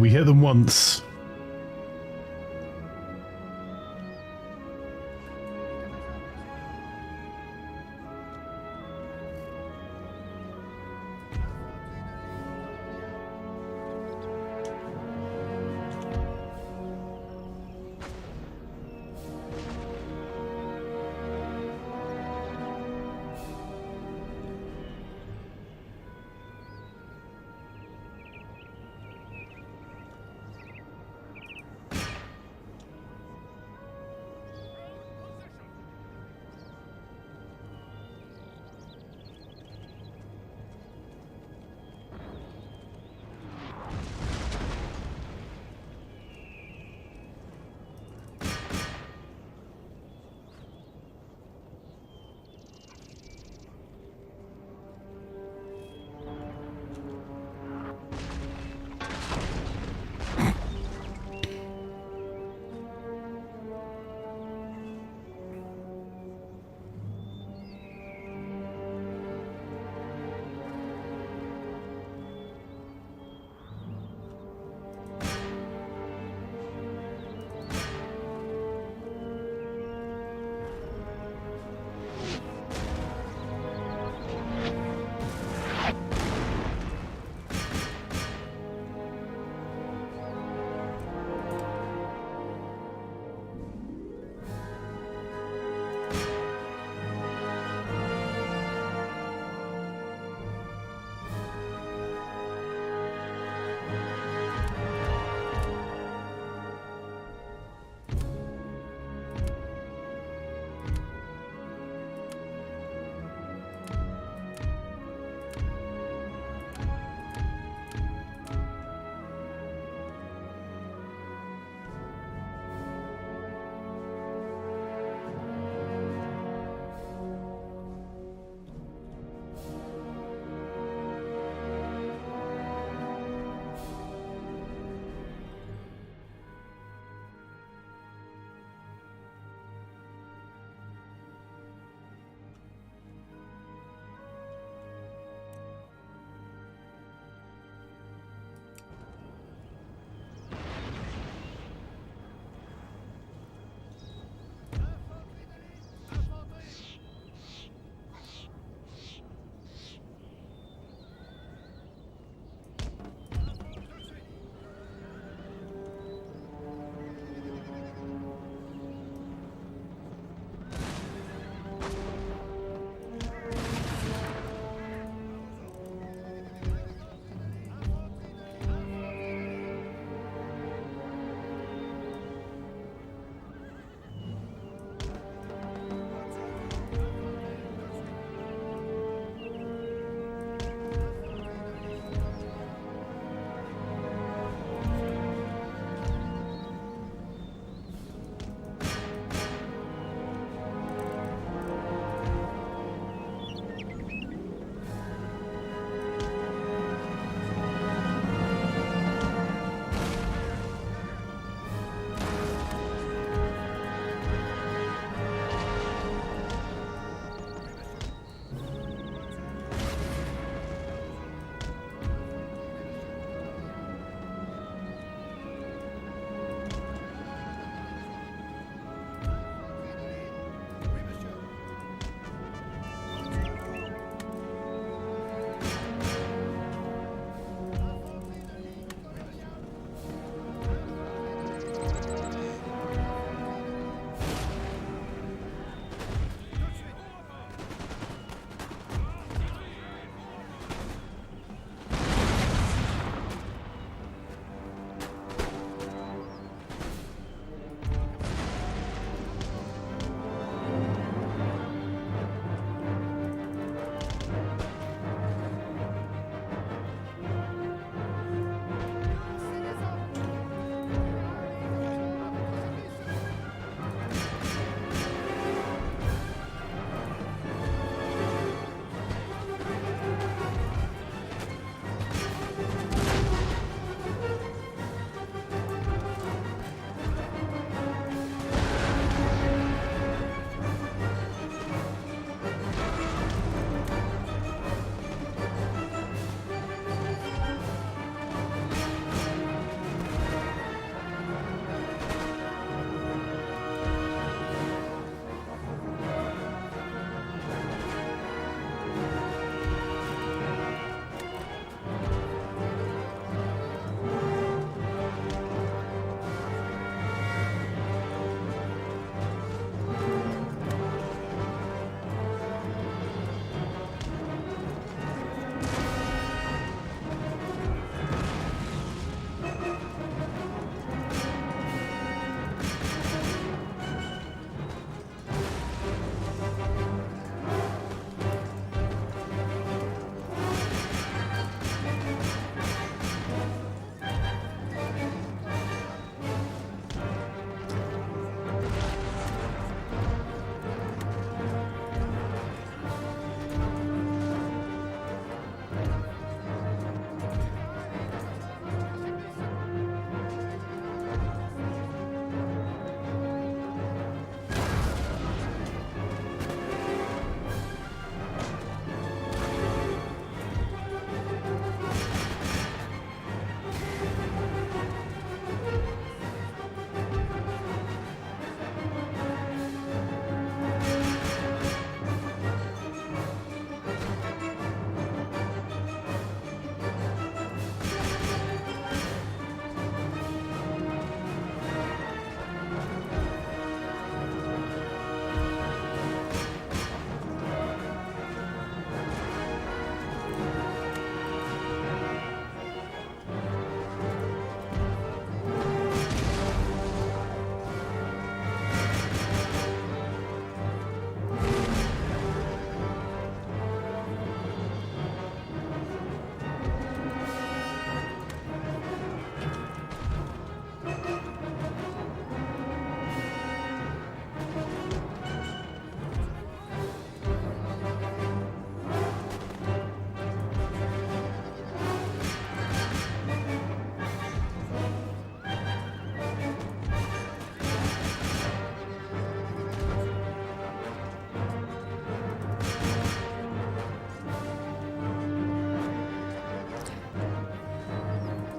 We hit them once.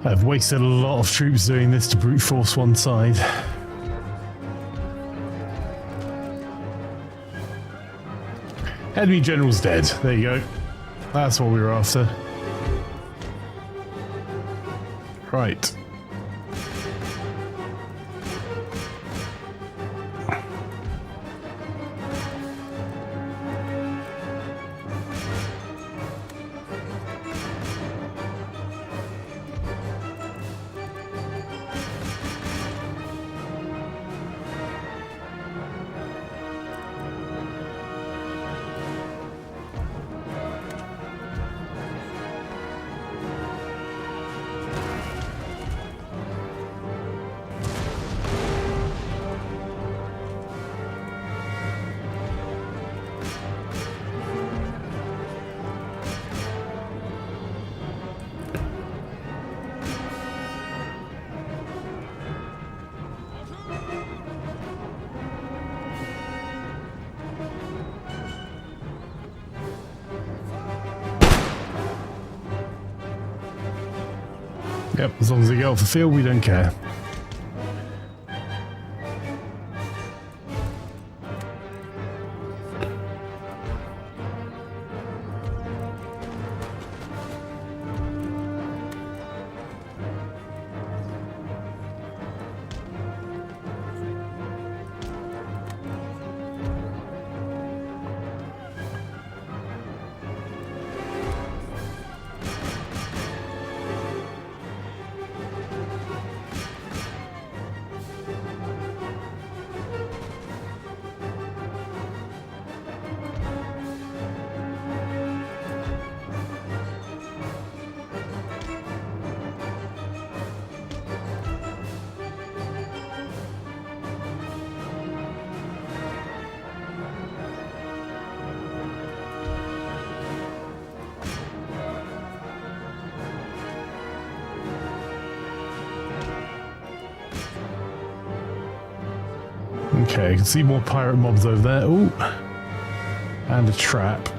I've wasted a lot of troops doing this to brute force one side. Enemy general's dead. There you go. That's what we were after. Right. Yep, as long as they get off the field, we don't care. Okay, I can see more pirate mobs over there. Ooh. And a trap.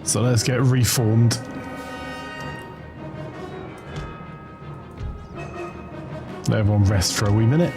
So let's get reformed. Let everyone rest for a wee minute.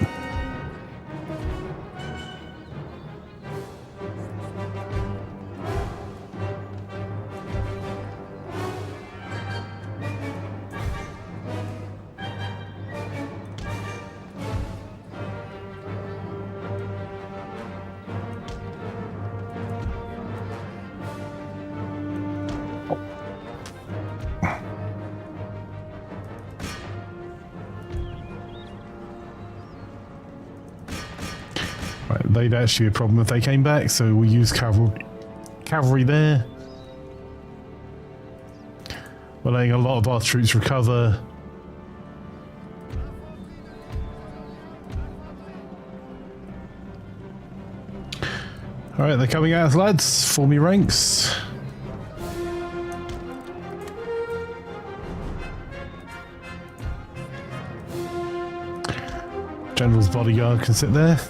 Right, they'd actually be a problem if they came back, so we'll use cavalry there. We're letting a lot of our troops recover. Alright, they're coming out, lads. Form your ranks. General's bodyguard can sit there.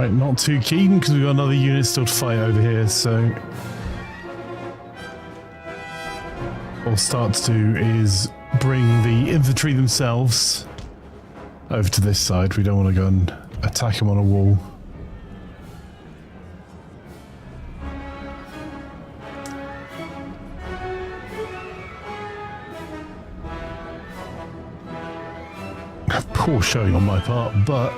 Right, not too keen because we've got another unit still to fight over here, so what we'll start to do is bring the infantry themselves over to this side. We don't want to go and attack them on a wall. Poor showing on my part, but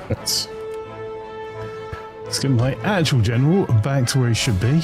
let's get my actual general back to where he should be.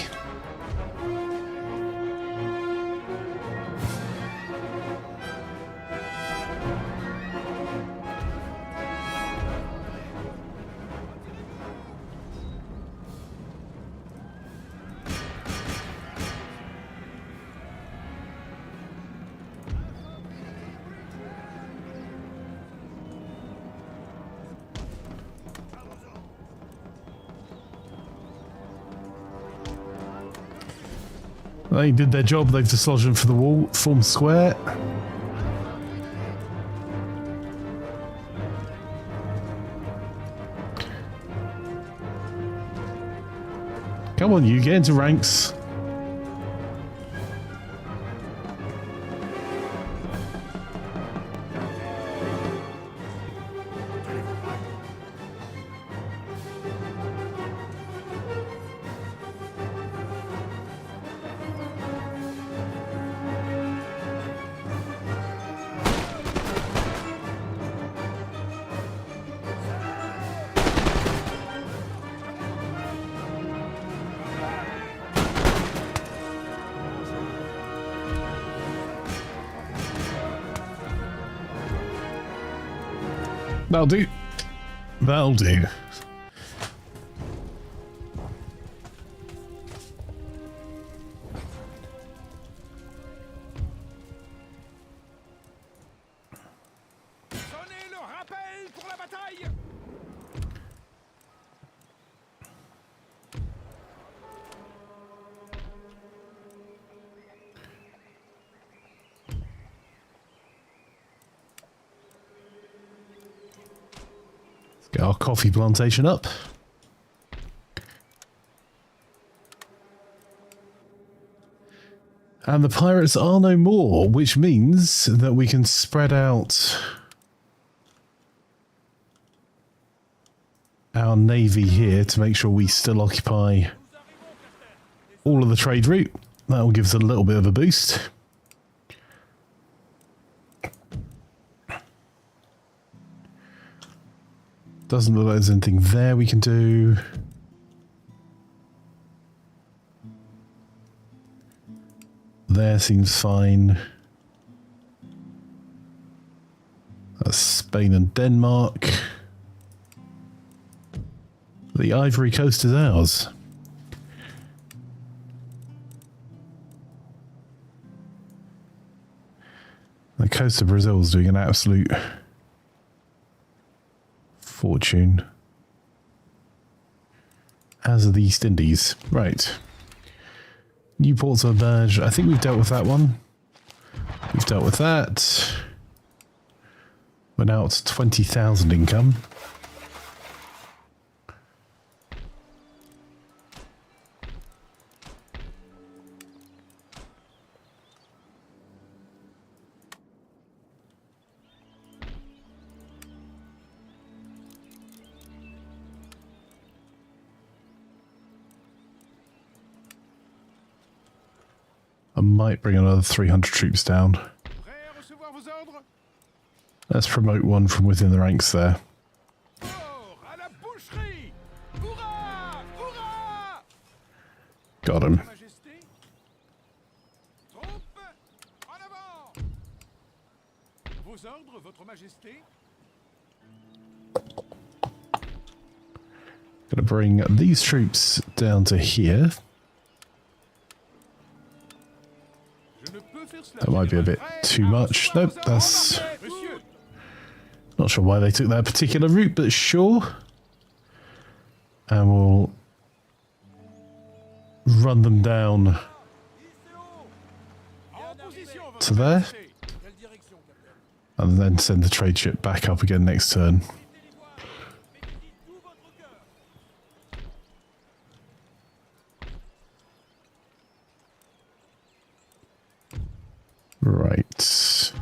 They did their job, they've dislodged them for the wall, form square. Come on, you get into ranks. That'll do. That'll do. Sonnez le rappel pour la bataille. Get our coffee plantation up. And the pirates are no more, which means that we can spread out our navy here to make sure we still occupy all of the trade route. That will give us a little bit of a boost. Doesn't look like there's anything there we can do. There seems fine. That's Spain and Denmark. The Ivory Coast is ours. The coast of Brazil is doing an absolute fortune. As are the East Indies. Right. New ports of Berge. I think we've dealt with that one. We've dealt with that. We're now at 20,000 income. I might bring another 300 troops down. Prêt à recevoir vos ordres? Let's promote one from within the ranks there. Fort à la boucherie! Hurrah! Hurrah! Got him. Majesté. Troupes, en avant! Vos ordres, Votre Majesté? Gonna bring these troops down to here. Je ne peux faire cela. That might be a bit too much. Nope, that's... Monsieur, Not sure why they took that particular route, but sure. And we'll run them down en position, Votre to there. Majesté. Quelle direction, capitaine? And then send the trade ship back up again next turn. Mettez-y tout votre cœur. Right.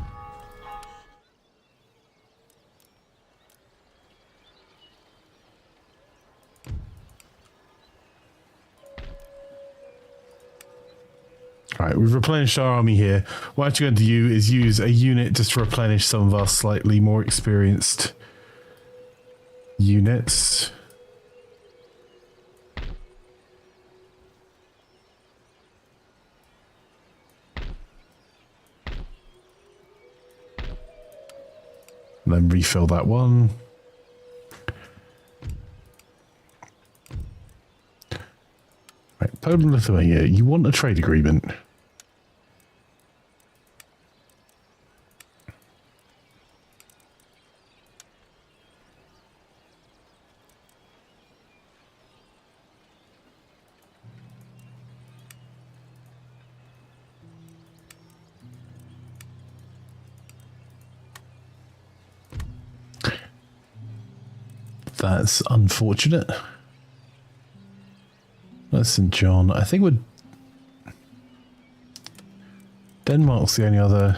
Right, we've replenished our army here. What I'm actually going to do is use a unit just to replenish some of our slightly more experienced units. And then refill that one. Right, Poland, Lithuania, you want a trade agreement? That's unfortunate. St. John. I think we're... Denmark's the only other...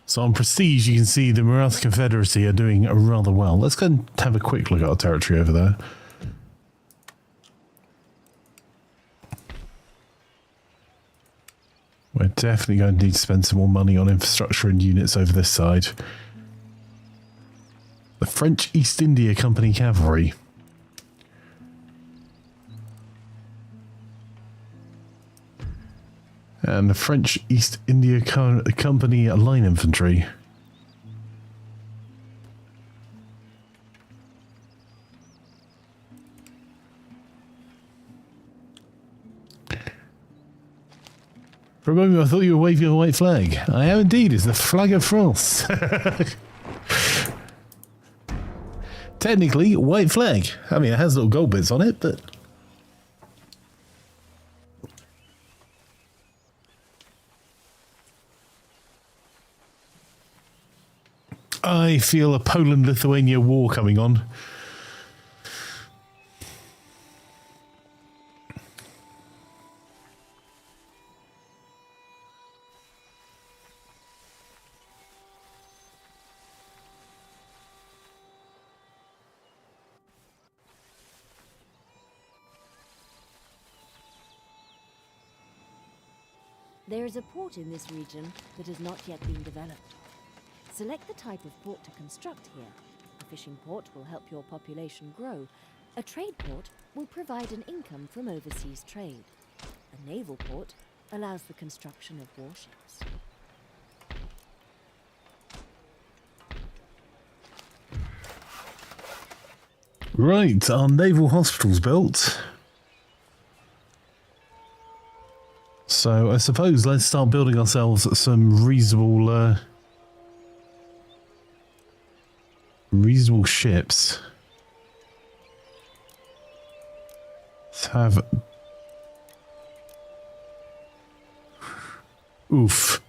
So on Prestige, you can see the Maratha Confederacy are doing rather well. Let's go and have a quick look at our territory over there. We're definitely going to need to spend some more money on infrastructure and units over this side. The French East India Company Cavalry. And the French East India Company Line Infantry. For a moment I thought you were waving a white flag. I am indeed, it's the flag of France. Technically, white flag. I mean, it has little gold bits on it, but... I feel a Poland-Lithuania war coming on. There is a port in this region that has not yet been developed. Select the type of port to construct here. A fishing port will help your population grow. A trade port will provide an income from overseas trade. A naval port allows the construction of warships. Right, our naval hospital's built. So I suppose let's start building ourselves some reasonable reasonable ships. Let's have... Oof.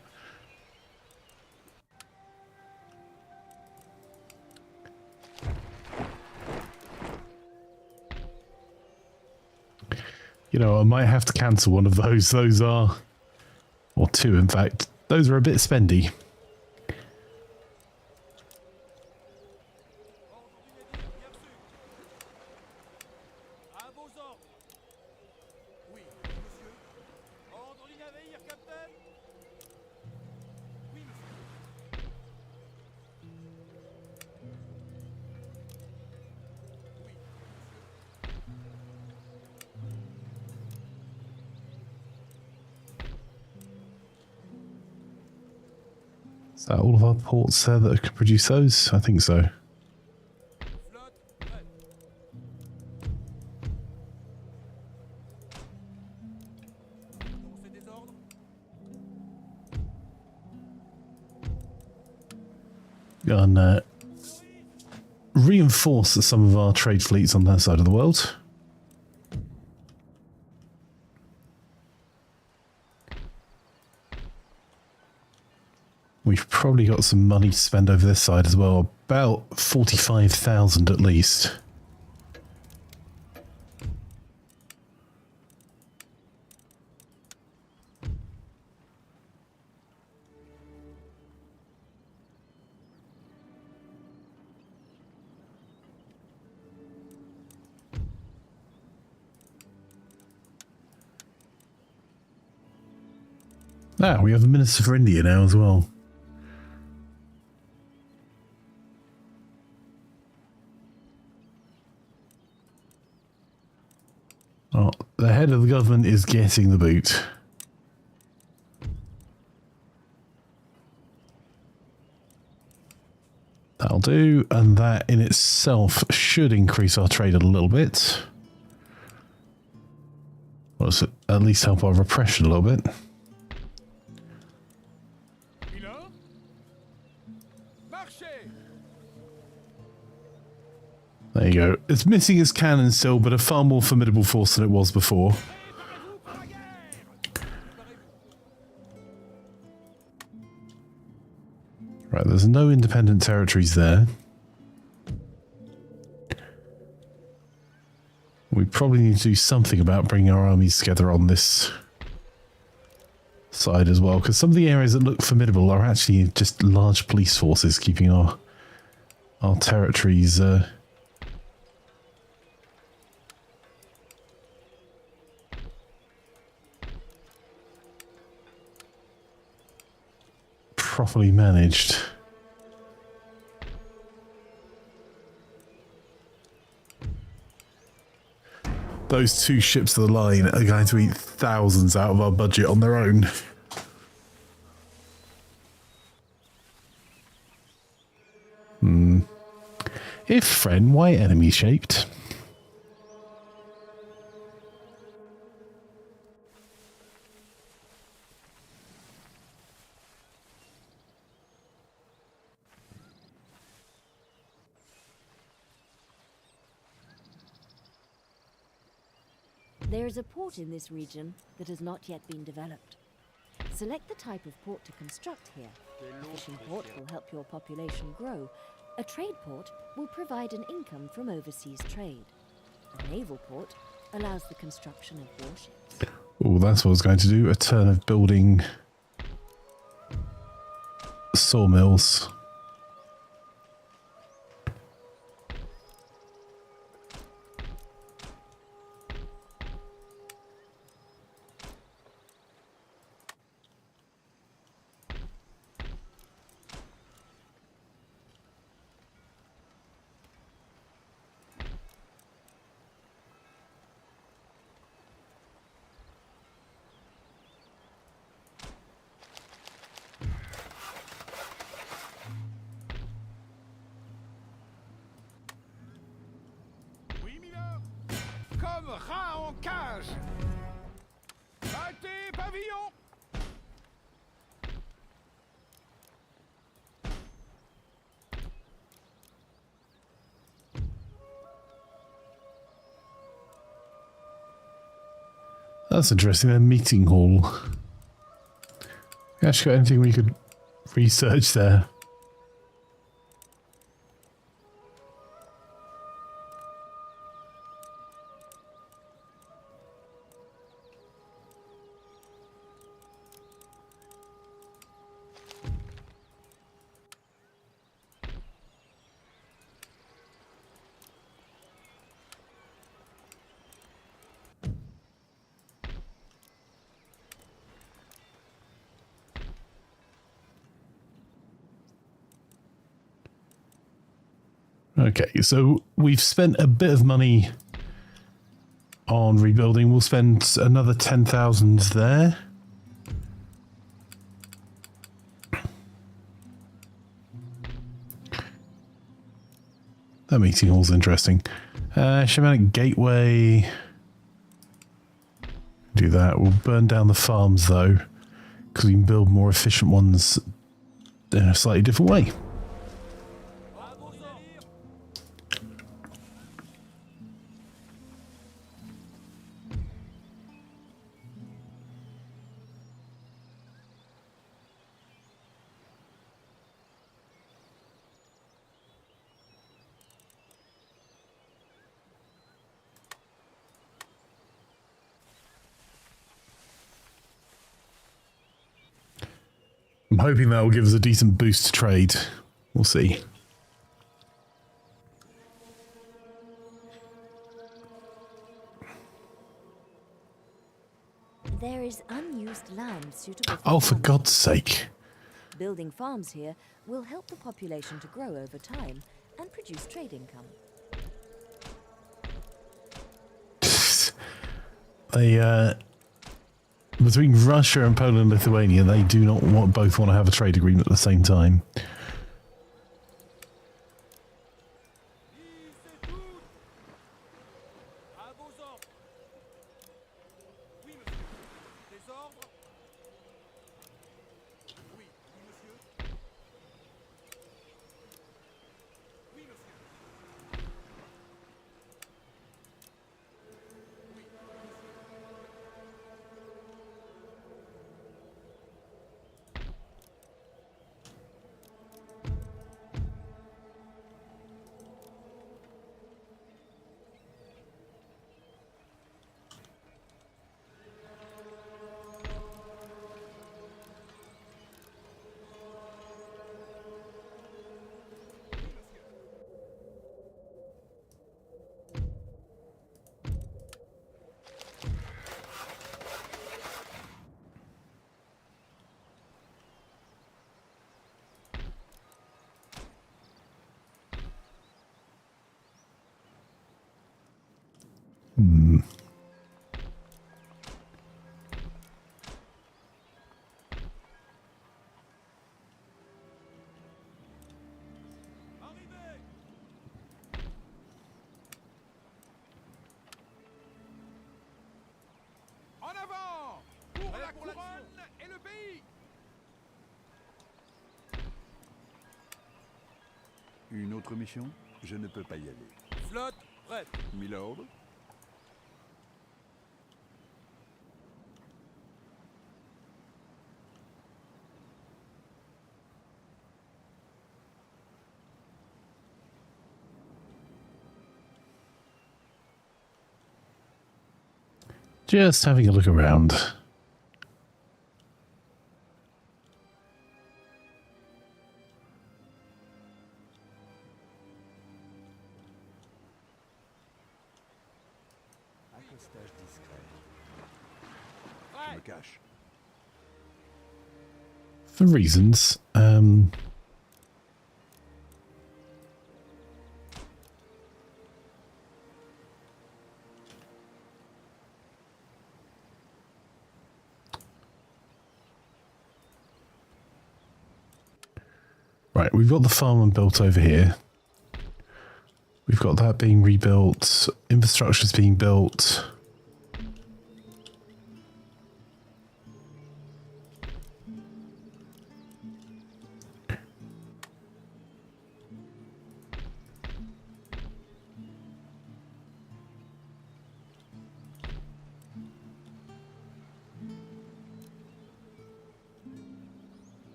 You know, I might have to cancel one of those. Those are, or two in fact, those are a bit spendy. À vos ordres. Oui, monsieur. Ordre du navire, capitaine. Oui, monsieur. Is that all of our ports there that can produce those? I think so. Flotte, prête. Annoncez des ordres. And reinforce some of our trade fleets on that side of the world. We've probably got some money to spend over this side as well. About 45,000 at least. Ah, we have a Minister for India now as well. Oh, the head of the government is getting the boot. That'll do, and that in itself should increase our trade a little bit. Well, at least help our repression a little bit. Milord. Marchez. There you go. It's missing its cannon still, but a far more formidable force than it was before. Préparez-vous pour la guerre. Right, there's no independent territories there. We probably need to do something about bringing our armies together on this side as well, because some of the areas that look formidable are actually just large police forces keeping our territories properly managed. Those two ships of the line are going to eat thousands out of our budget on their own. If friend, why enemy shaped? There is a port in this region that has not yet been developed. Select the type of port to construct here. A fishing port will help your population grow. A trade port will provide an income from overseas trade. A naval port allows the construction of warships. Oh, that's what I was going to do. A turn of building sawmills. Oui, milord. Comme rat en cage. Battez pavillon. That's interesting. A meeting hall. We actually got anything we could research there? Okay, so we've spent a bit of money on rebuilding. We'll spend another 10,000 there. That meeting hall's interesting. Shamanic Gateway. Do that. We'll burn down the farms though, because we can build more efficient ones in a slightly different way. I'm hoping that will give us a decent boost to trade. We'll see. There is unused land suitable for Oh, for farming. God's sake. Building farms here will help the population to grow over time and produce trade income. They, between Russia and Poland and Lithuania, they do not both want to have a trade agreement at the same time. À vos ordres. Oui, monsieur. Des ordres? Oui, monsieur. Oui, monsieur. Arrivez! En avant! Pour la couronne et le pays! Une autre mission? Je ne peux pas y aller. Flotte prête. Milord? Just having a look around. Accostage discret. Je me cache. For reasons. Right, we've got the farm built over here. We've got that being rebuilt. Infrastructure's being built.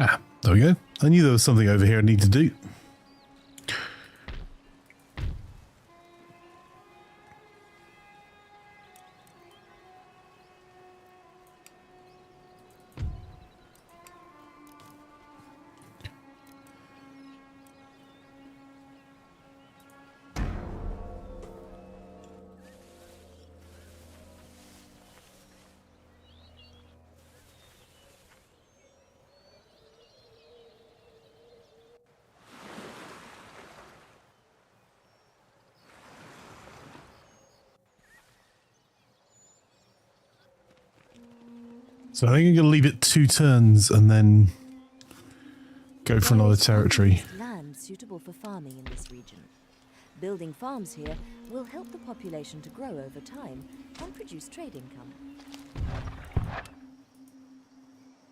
Ah, there we go. I knew there was something over here I need to do. So I think I'm going to leave it 2 turns and then go for another territory. Land suitable for farming in this region. Building farms here will help the population to grow over time and produce trade income.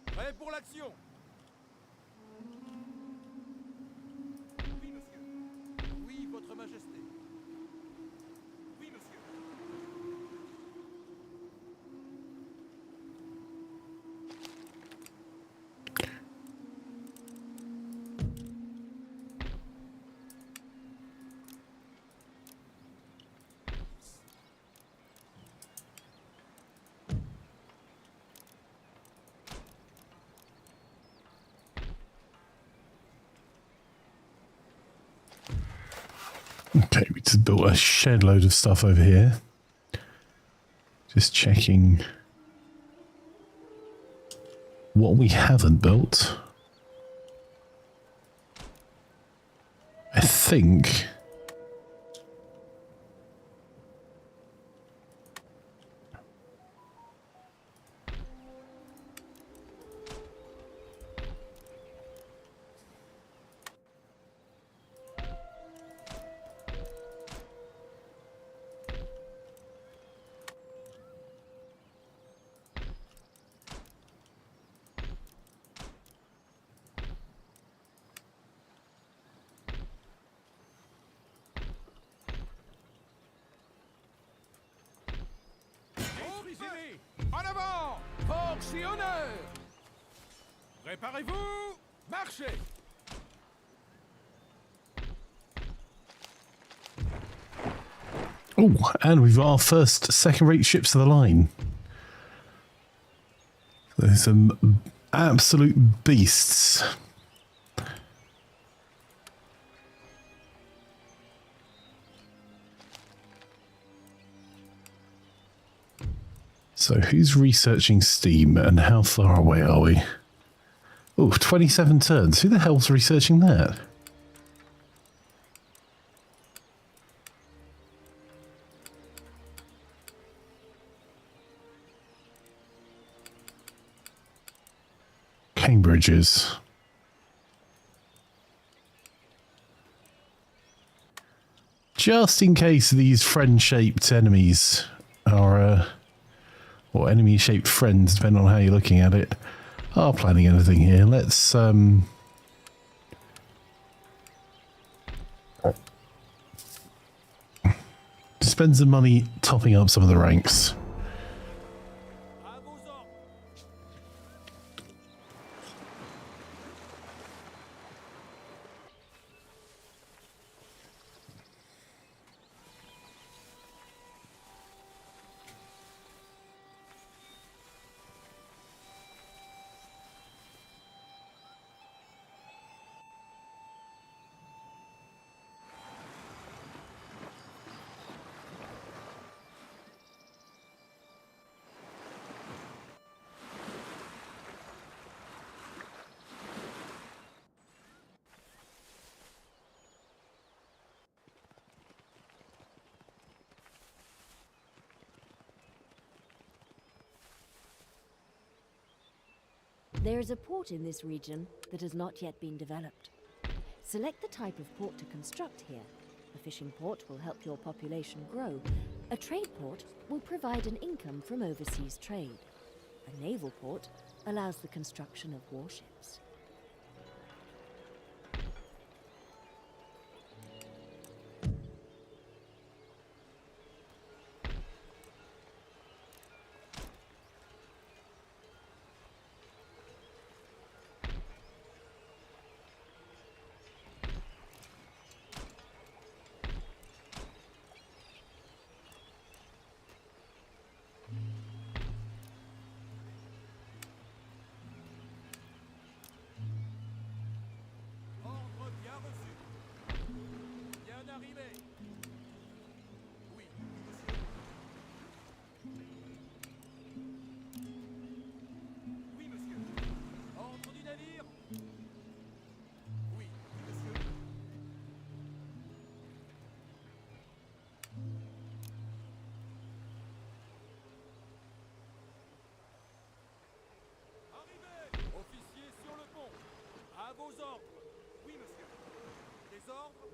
Prêt pour l'action. Oui, monsieur. Oui, votre majesté. Oui, monsieur. Okay, we just built a shed load of stuff over here. Just checking what we haven't built. I think En avant! Force et honneur! Préparez-vous! Marchez! oh, and we've got our first second-rate ships of the line. There's some absolute beasts. So who's researching steam and how far away are we? Oh, 27 turns. Who the hell's researching that? Cambridge's. Just in case these friend-shaped enemies are, or enemy-shaped friends, depending on how you're looking at it, are planning anything here. Let's spend some money topping up some of the ranks. À vos ordres! There is a port in this region that has not yet been developed. Select the type of port to construct here. A fishing port will help your population grow. A trade port will provide an income from overseas trade. A naval port allows the construction of warships. arrivé. Oui, monsieur. Oui, monsieur. Ordre du navire. Oui, monsieur. Arrivez. Officier sur le pont. À vos ordres. Oui, monsieur. Des ordres?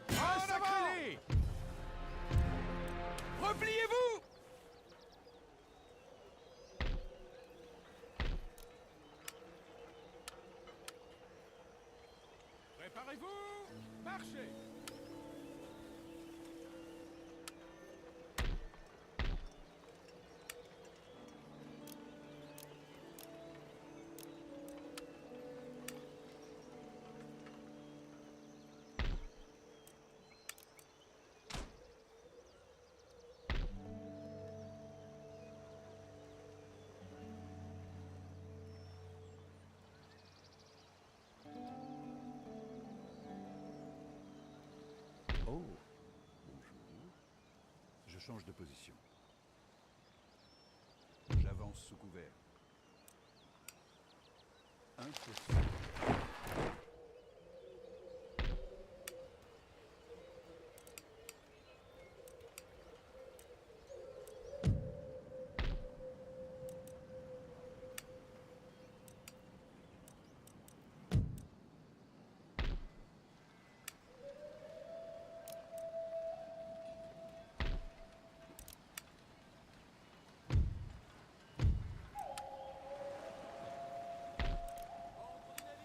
Massacrez-les! Repliez-vous! Préparez-vous! Marchez! Oh, bonjour. Je change de position. J'avance sous couvert. Impossible. Ordre du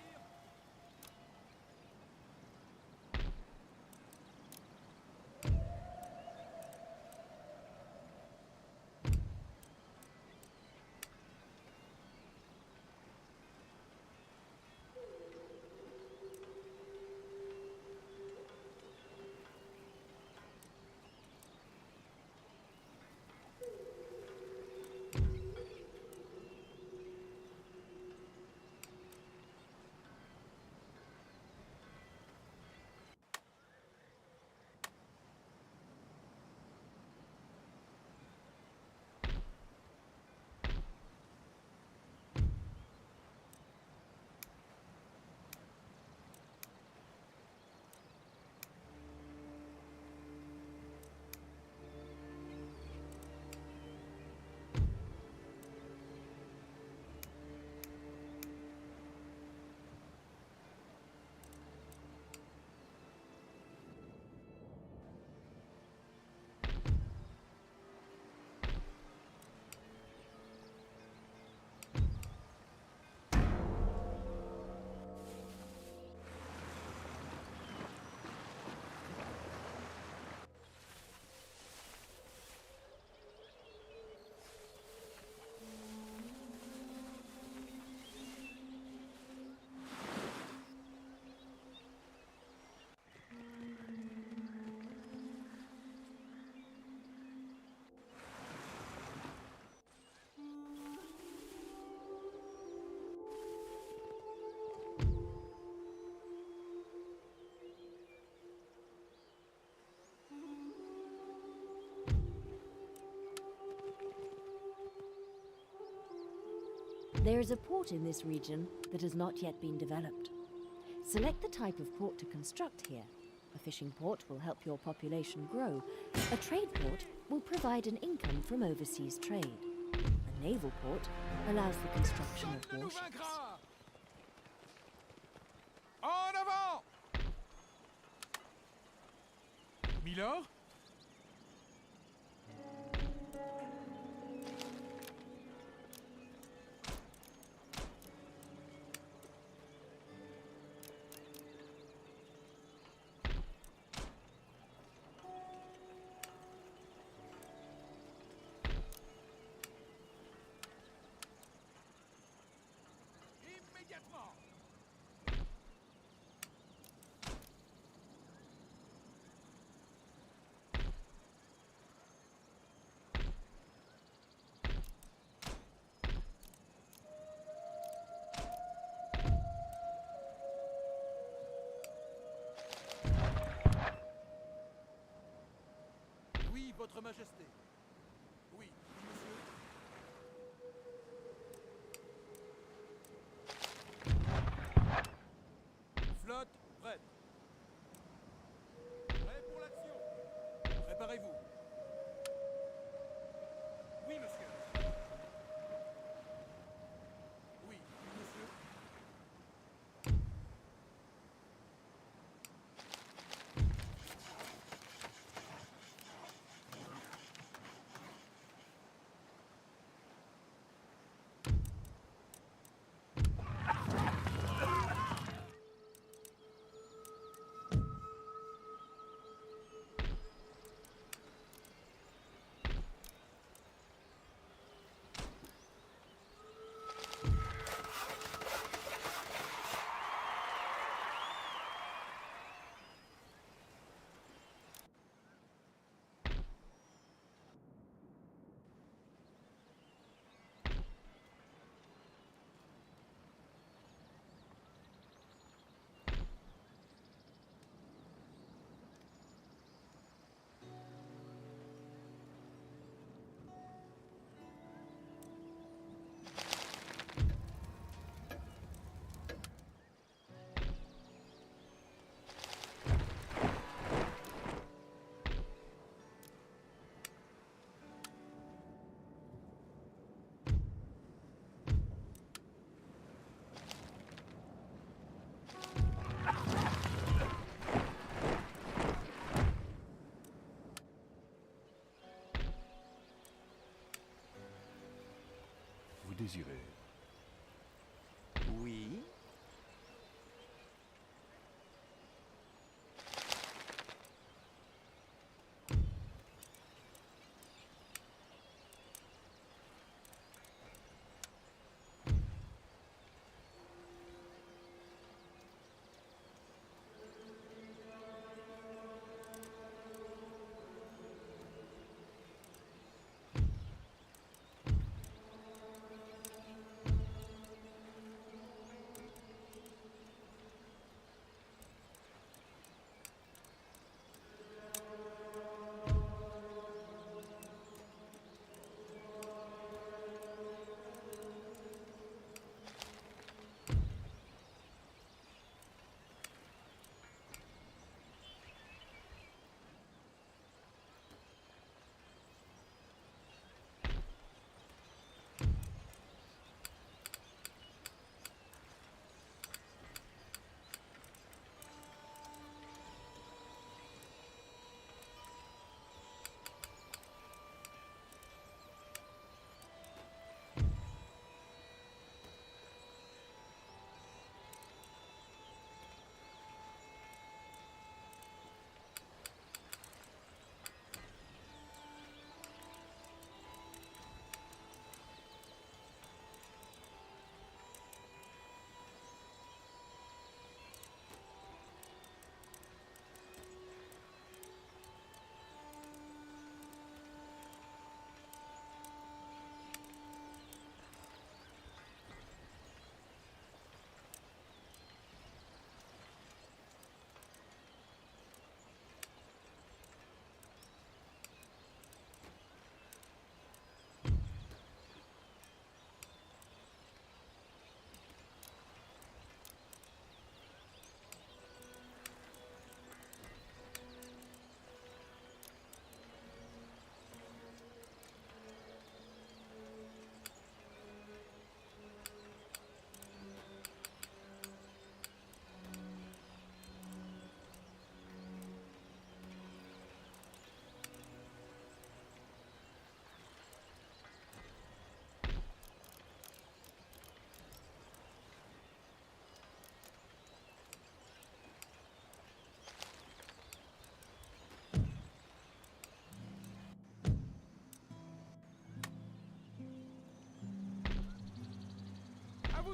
There is a port in this region that has not yet been developed. Select the type of port to construct here. A fishing port will help your population grow. A trade port will provide an income from overseas trade. A naval port allows the construction of nous warships. vaincra! En avant! Milord? Immédiatement! Oui, Votre Majesté. Oui, monsieur. Flotte prête. Prêt pour l'action. Préparez-vous. Oui, monsieur. Oui, monsieur. Vous désirez? Oui.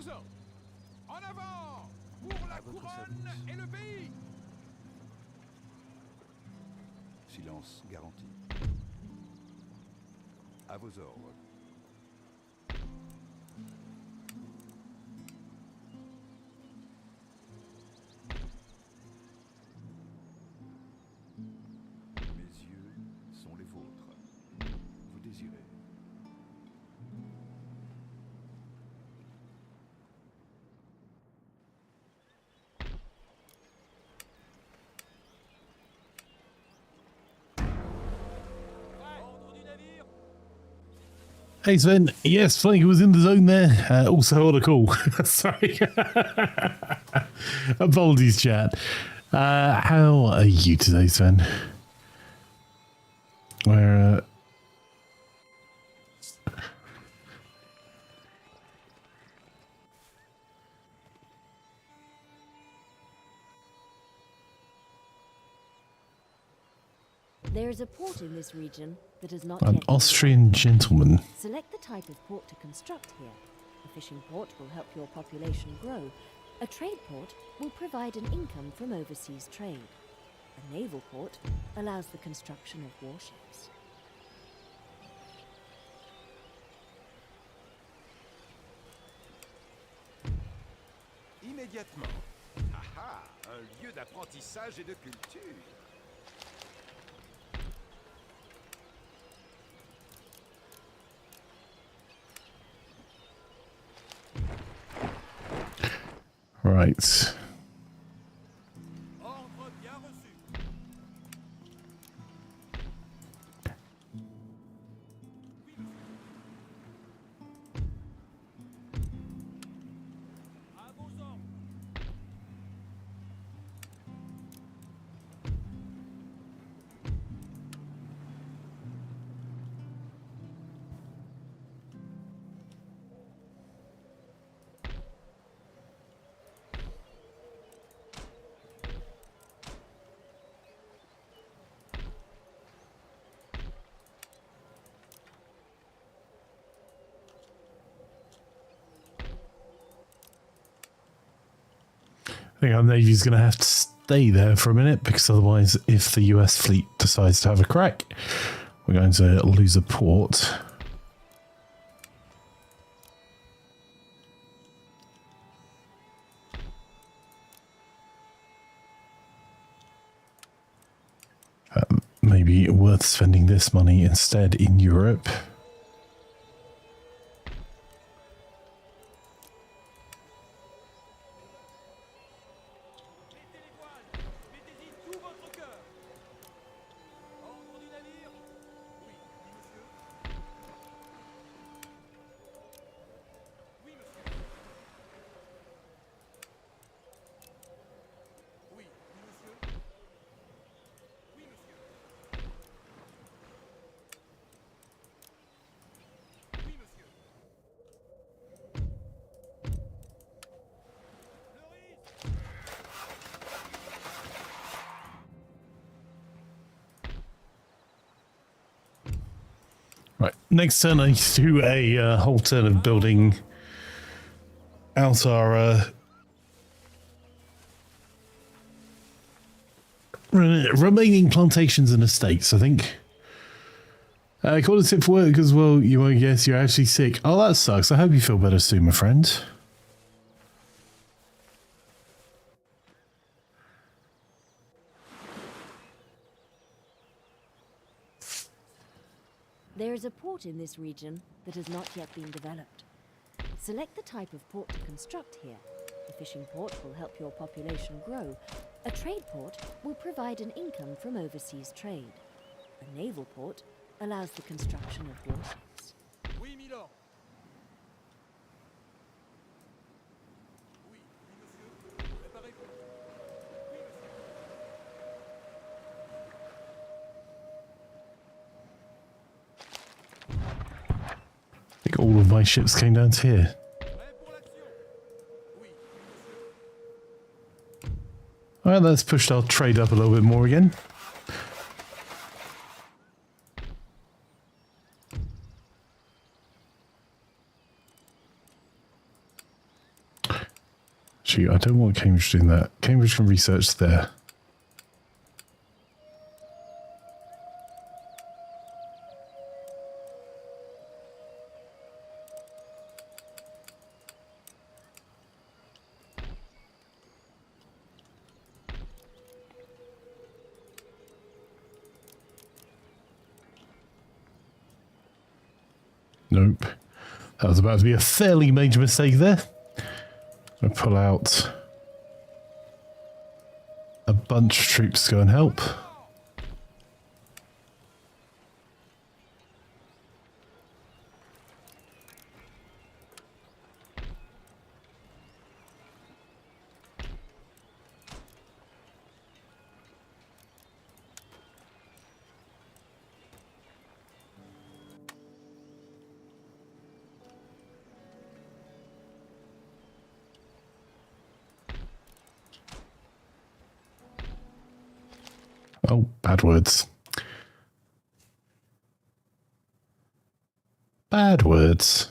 vos ordres. En avant pour la couronne et le pays. Silence garanti. À vos ordres. Mes yeux sont les vôtres. Vous désirez. Ordre du navire. Hey Sven, yes, Flanker was in the zone there. Also on a call. Sorry. Apologies, chat. How are you today, Sven? Where, There is a port in this region that has not an yet been Austrian gentleman. developed. Select the type of port to construct here. A fishing port will help your population grow. A trade port will provide an income from overseas trade. A naval port allows the construction of warships. Immédiatement. Ah, un lieu d'apprentissage et de culture. Right. Ordre bien reçu. À vos ordres. I think our Navy's going to have to stay there for a minute because otherwise, if the US fleet decides to have a crack, we're going to lose a port. Maybe worth spending this money instead in Europe. Mettez les voiles. Mettez-y tout votre cœur. Ordre du navire. Oui, monsieur. Oui, monsieur. Oui, monsieur. Oui, monsieur. Oui, monsieur. Le risque. Right, next turn I need to do a whole turn of building out our remaining plantations and estates, I think. Call it tip for work as well. You won't guess you're actually sick. Oh, that sucks. I hope you feel better soon, my friend. There is a port in this region that has not yet been developed. Select the type of port to construct here. A fishing port will help your population grow. A trade port will provide an income from overseas trade. A naval port allows the construction of warships. Oui, milord. Oui, monsieur. Préparez-vous. Oui, monsieur. I think all of my ships came down to here. Prêt pour l'action. Oui, monsieur. Alright, let's push our trade up a little bit more again. Actually, I don't want Cambridge doing that. Cambridge can research there. Nope. That was about to be a fairly major mistake there. I'm going to pull out a bunch of troops to go and help. Oh, bad words. Bad words.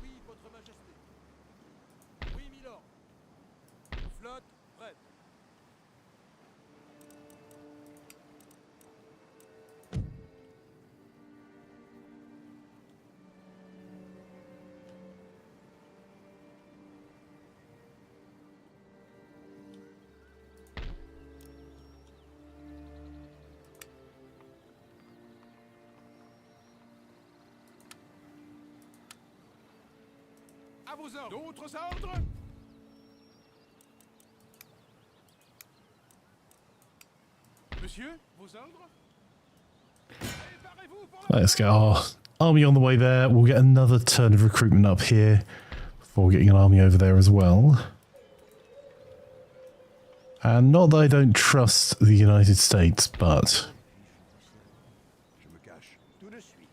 Oui, Votre Majesté. Oui, Milord. Flotte prête. À vos ordres. D'autres ordres? Monsieur, vos ordres? Préparez-vous pour la... Let's get our army on the way there. We'll get another turn of recruitment up here before getting an army over there as well. And not that I don't trust the United States, but Je me cache tout de suite.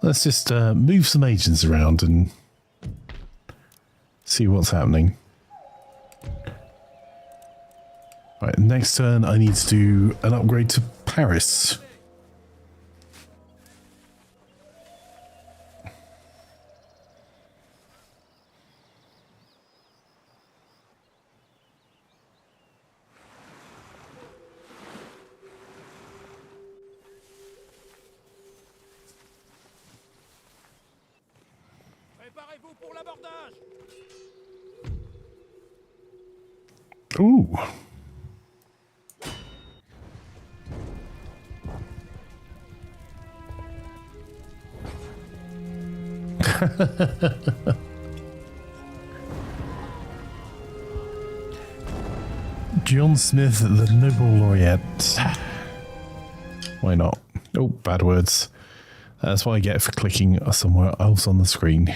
let's just move some agents around and see what's happening. Right, next turn I need to do an upgrade to Paris. Préparez-vous pour l'abordage. Ooh. John Smith, the Nobel Laureate. Why not? Oh, bad words. That's what I get for clicking somewhere else on the screen.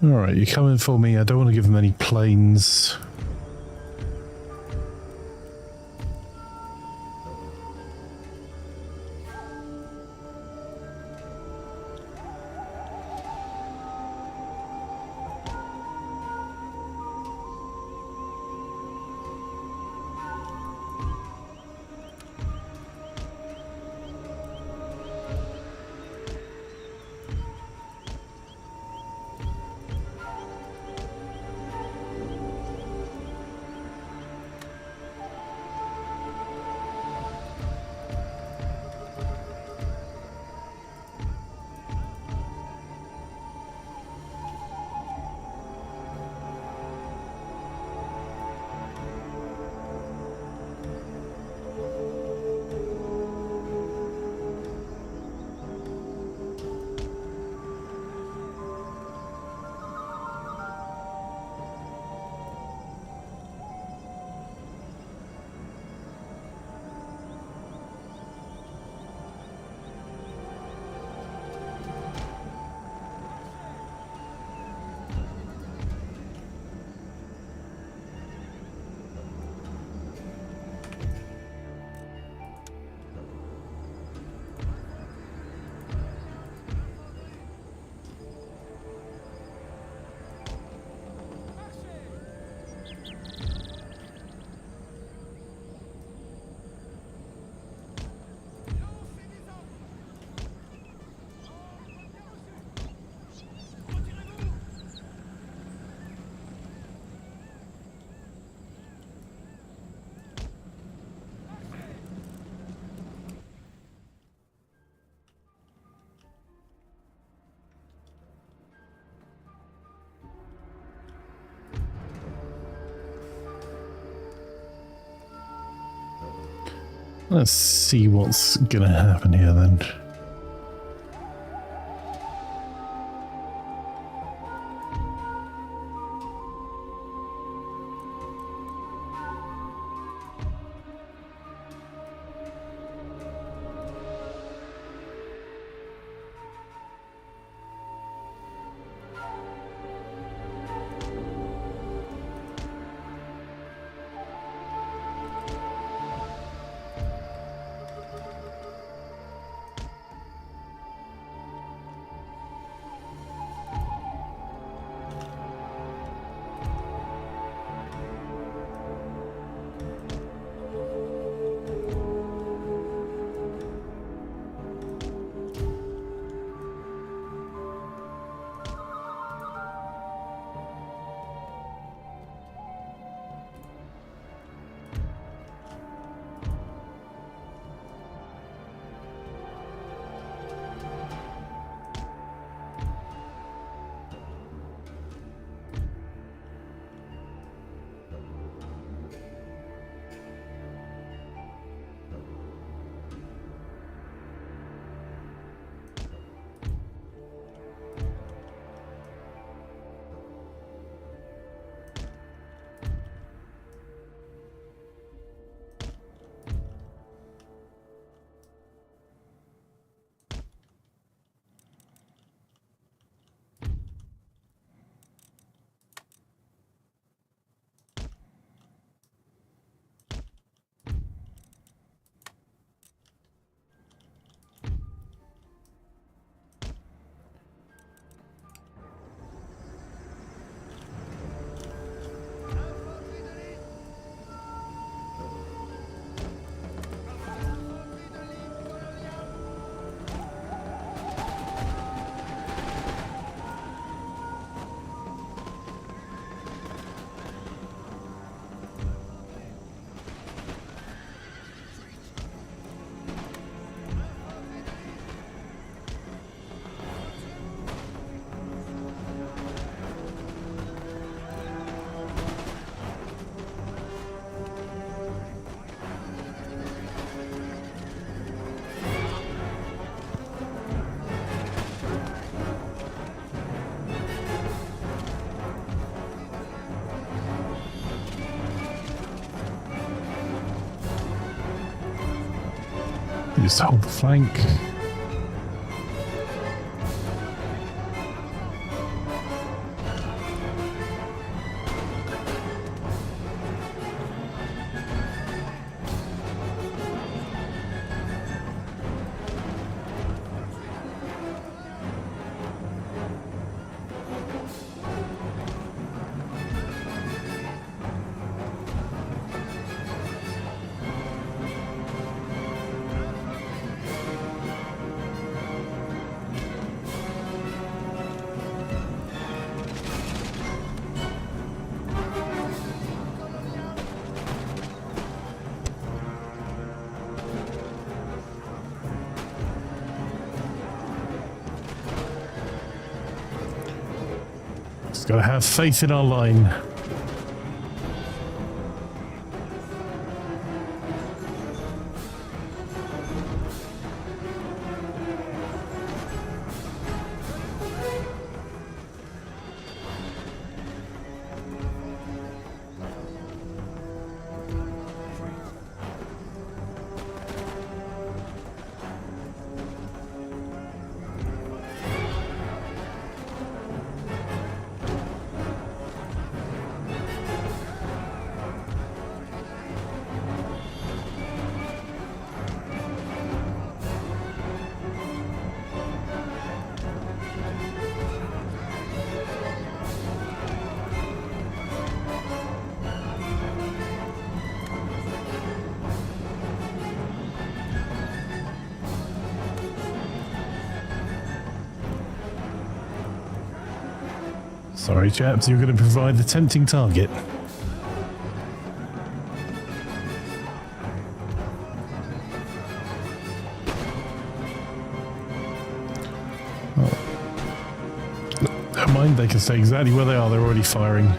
Alright, you're coming for me. I don't want to give them any planes. Let's see what's gonna happen here then. Just hold the flank. Just gotta have faith in our line. Sorry, chaps, you're going to provide the tempting target. Oh. Never mind, they can stay exactly where they are, they're already firing.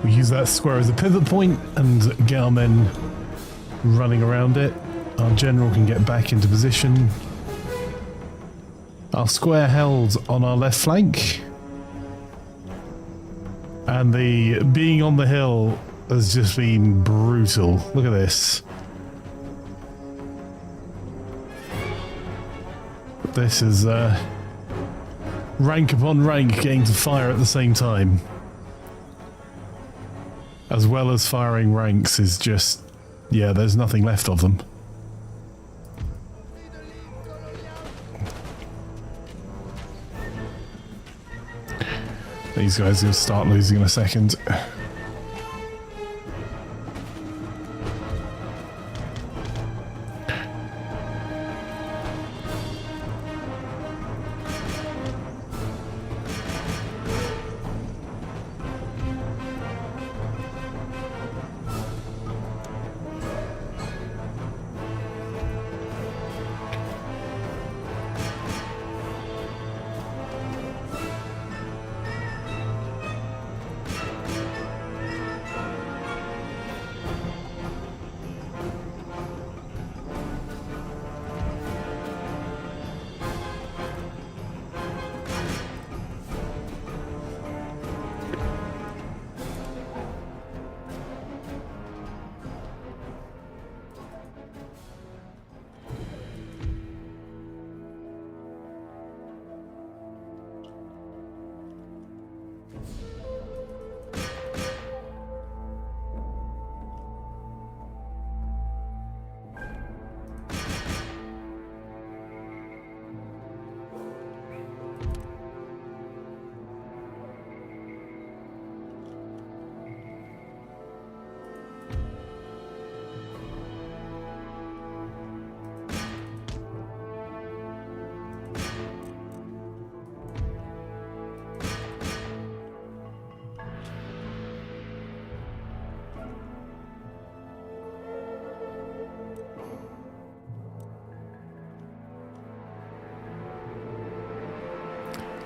We use that square as a pivot point and get our men running around it. Our general can get back into position. Our square held on our left flank. And the being on the hill has just been brutal. Look at this. This is rank upon rank getting to fire at the same time. As well as firing ranks is just... yeah, there's nothing left of them. These guys are going to start losing in a second.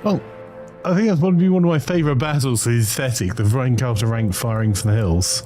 Well, I think that's probably one of my favourite battles, the aesthetic, the rank after rank firing from the hills.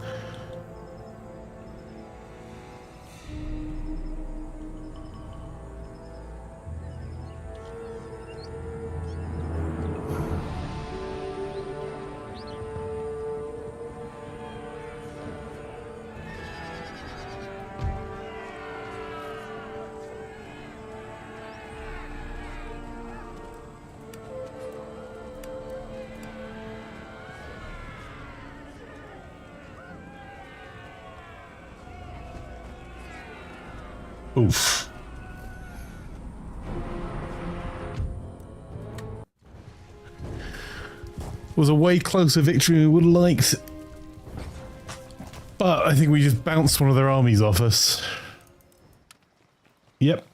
Oof. Was a way closer victory than we would have liked. But I think we just bounced one of their armies off us. Yep.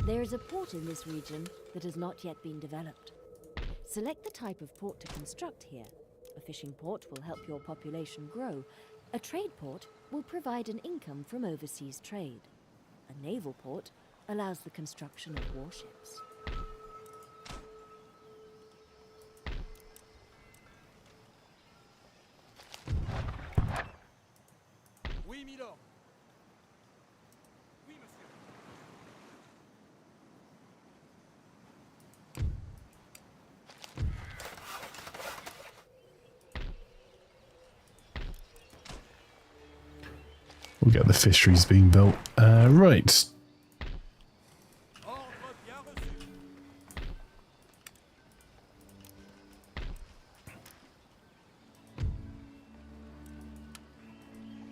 There is a port in this region that has not yet been developed. Select the type of port to construct here. A fishing port will help your population grow. A trade port will provide an income from overseas trade. A naval port allows the construction of warships. Oui, milord. Oui, monsieur. We'll get the fisheries being built. Right. Ordre bien reçu.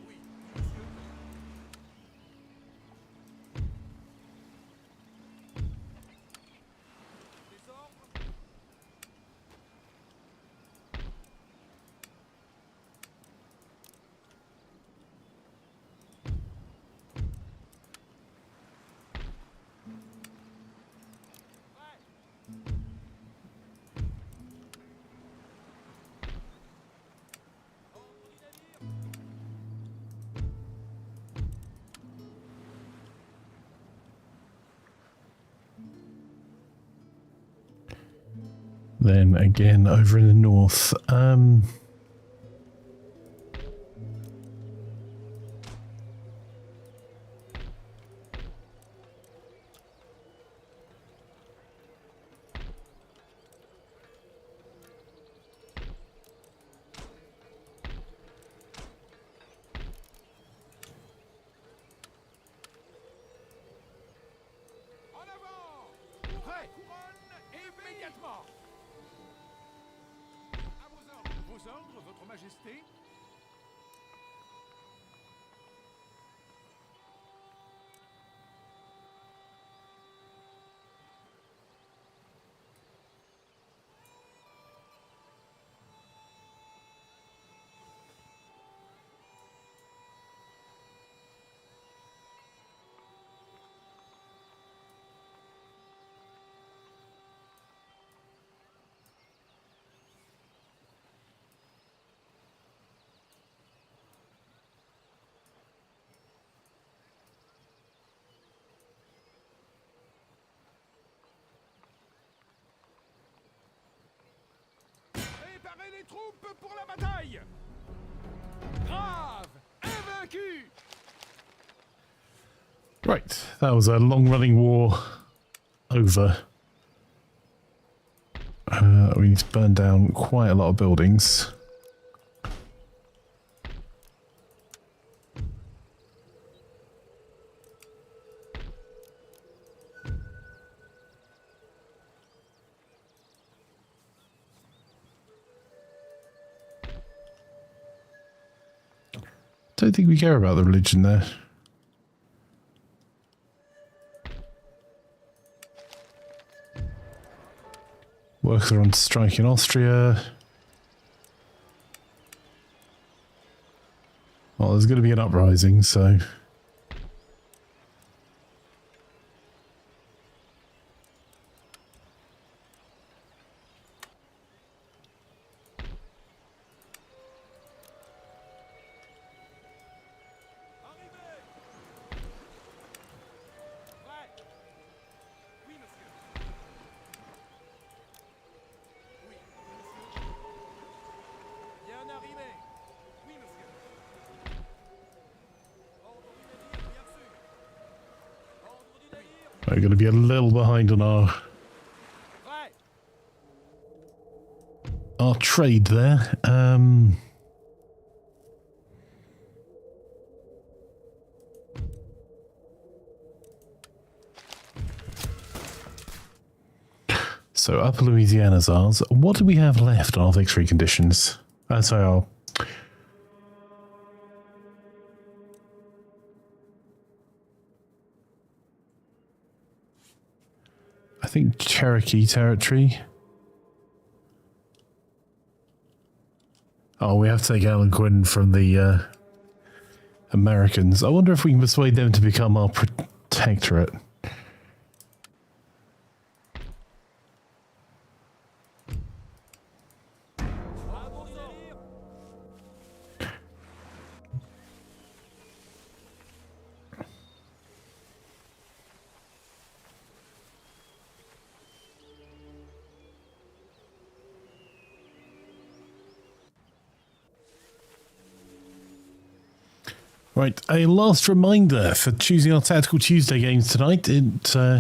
Oui, monsieur. Des ordres. Then again over in the north. En avant! Prêt! Couronne immédiatement! À vos ordres! Vos ordres, votre majesté? Préparez les troupes pour la bataille! Grave! Invaincu! Right, that was a long-running war over. We need to burn down quite a lot of buildings. Don't think we care about the religion there. Workers are on strike in Austria. Well, there's going to be an uprising, so... We're going to be a little behind on our trade there. So Upper Louisiana's ours. What do we have left on our victory conditions? Sorry, our... I think Cherokee territory. Oh, we have to take Algonquin from the Americans. I wonder if we can persuade them to become our protectorate. Right, a last reminder for choosing our Tactical Tuesday games tonight. If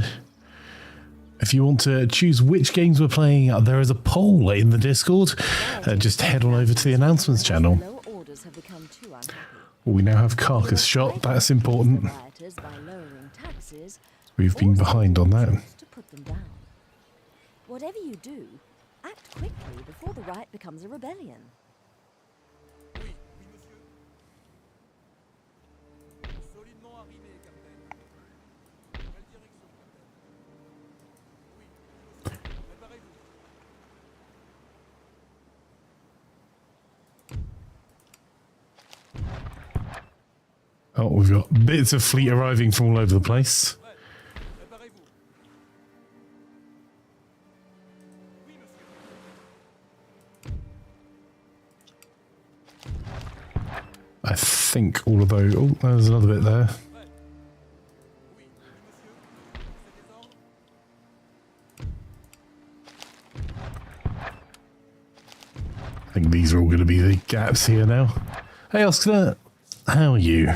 you want to choose which games we're playing, there is a poll in the Discord. Just head on over to the announcements channel. We now have Carcass Shot, that's important. We've been behind on that. Whatever you do, act quickly before the riot becomes a rebellion. Solidement arrimé, capitaine. Quelle direction, capitaine? Oui, préparez-vous. Oh, we've got bits of fleet arriving from all over the place. Préparez-vous. Oui, monsieur. I think all of those... Oh, there's another bit there. Oui, monsieur. C'est des ordres? I think these are all going to be the gaps here now. Hey Oscar, how are you?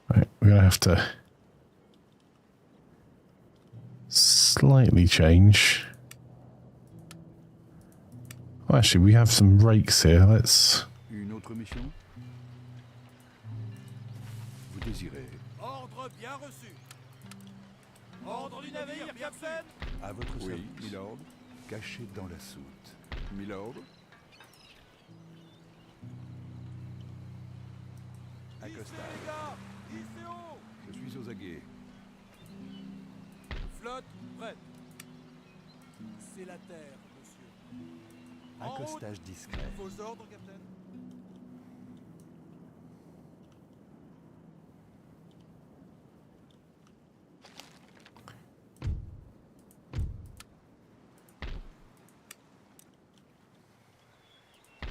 Right, we're going to have to slightly change. Oh, actually, we have some rakes here. Let's... Une autre mission? Vous désirez? Ordre bien reçu. Ordre du navire, capitaine. À votre Oui, service. milord. Caché dans la soute. Milord. Accostage. Gars, hissez haut. Je suis aux aguets. Flotte prête. C'est la terre, monsieur. En route. Accostage discret. Vos ordres, capitaine.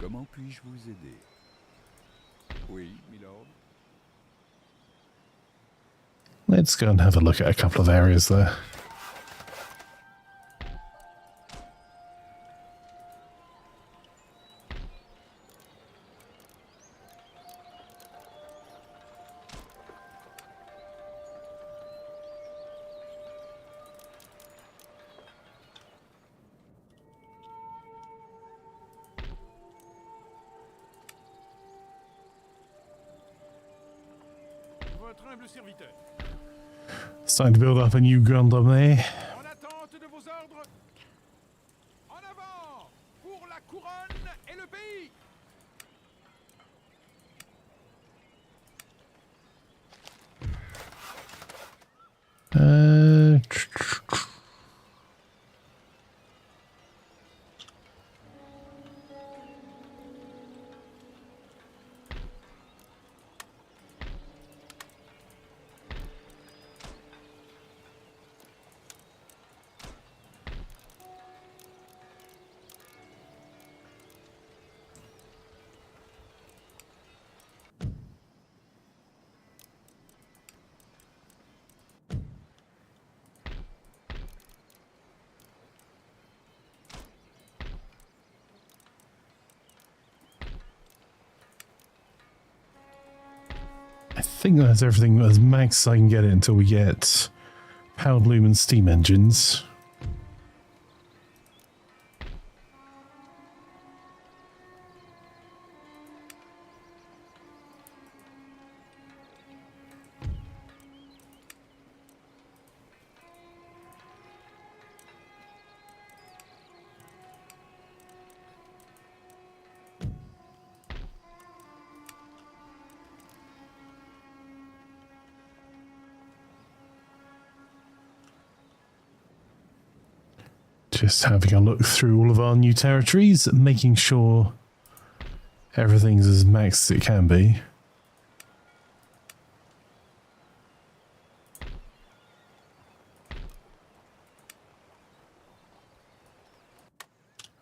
Comment puis-je vous aider? Oui, milord. Let's go and have a look at a couple of areas there. Votre humble serviteur. Starting to build up a new Grand Armée. En attente de vos ordres. En avant pour la couronne et le pays. I think that's everything as max I can get it until we get powered loom and steam engines. Just having a look through all of our new territories, making sure everything's as max as it can be.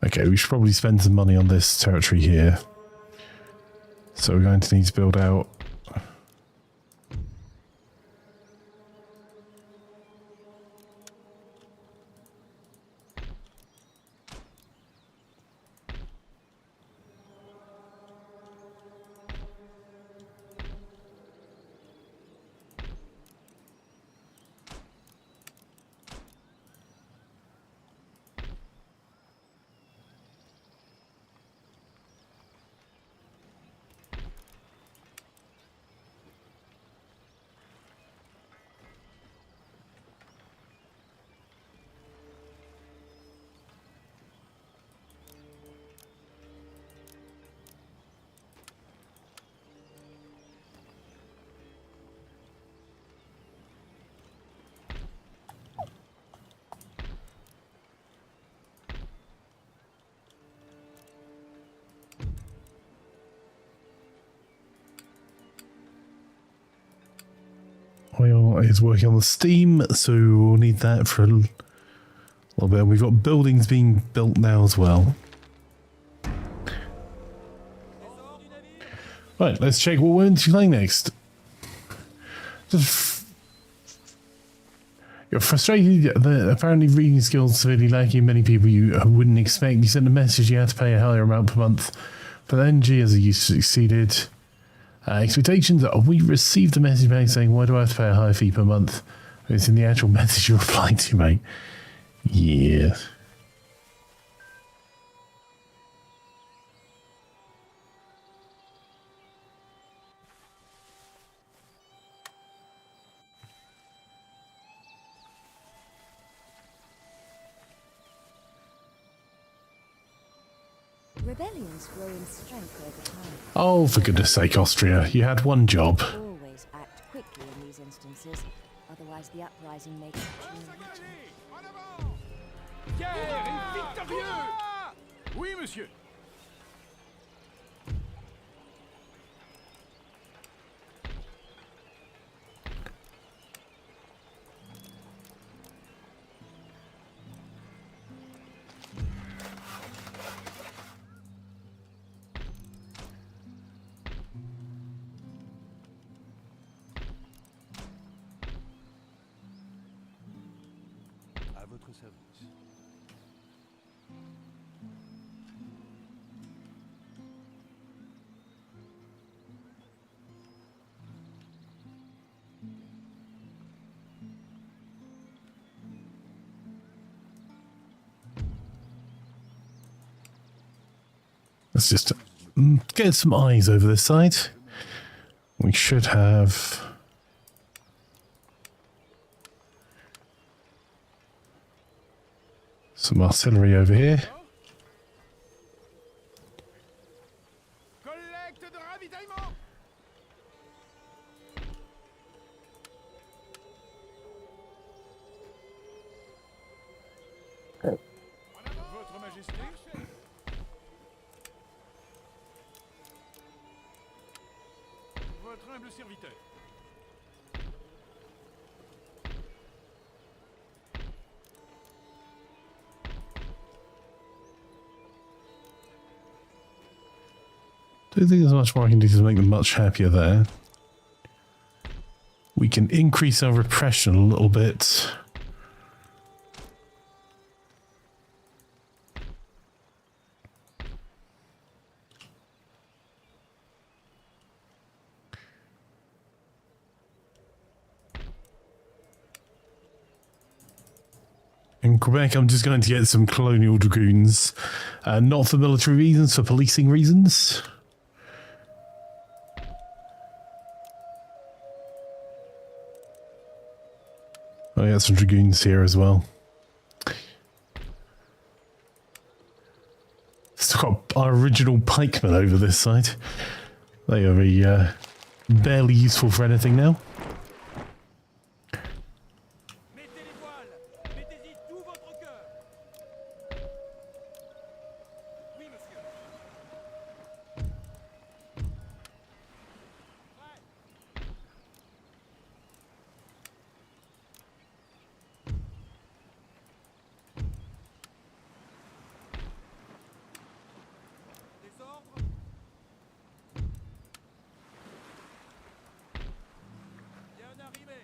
Okay, we should probably spend some money on this territory here. So we're going to need to build out oil is working on the steam, so we'll need that for a little bit. We've got buildings being built now as well. Right, let's check what we're into playing next. Just You're frustrated that apparently reading skills are severely lacking. Many people you wouldn't expect. You sent a message you had to pay a higher amount per month. But then G as you succeeded expectations. We received a message back saying, why do I have to pay a higher fee per month? It's in the actual message you replied to, mate. Yeah. Rebellions grow in strength over time. Oh, for goodness sake, Austria. You had one job. Always act quickly in these instances, otherwise the uprising may capture you. Guerre est victorieux! Oui, monsieur. À votre service. Let's just get some eyes over this side. We should have... some artillery over here. Collecte de ravitaillement. Votre Majesté. Votre humble serviteur. Don't think there's much more I can do to make them much happier there. We can increase our repression a little bit. In Quebec, I'm just going to get some colonial dragoons. Not for military reasons, for policing reasons. I got some dragoons here as well. Still got our original pikemen over this side. They are barely useful for anything now. Mettez les voiles. Mettez-y tout votre cœur. Oui, monsieur. Des ordres. Bien arrimé.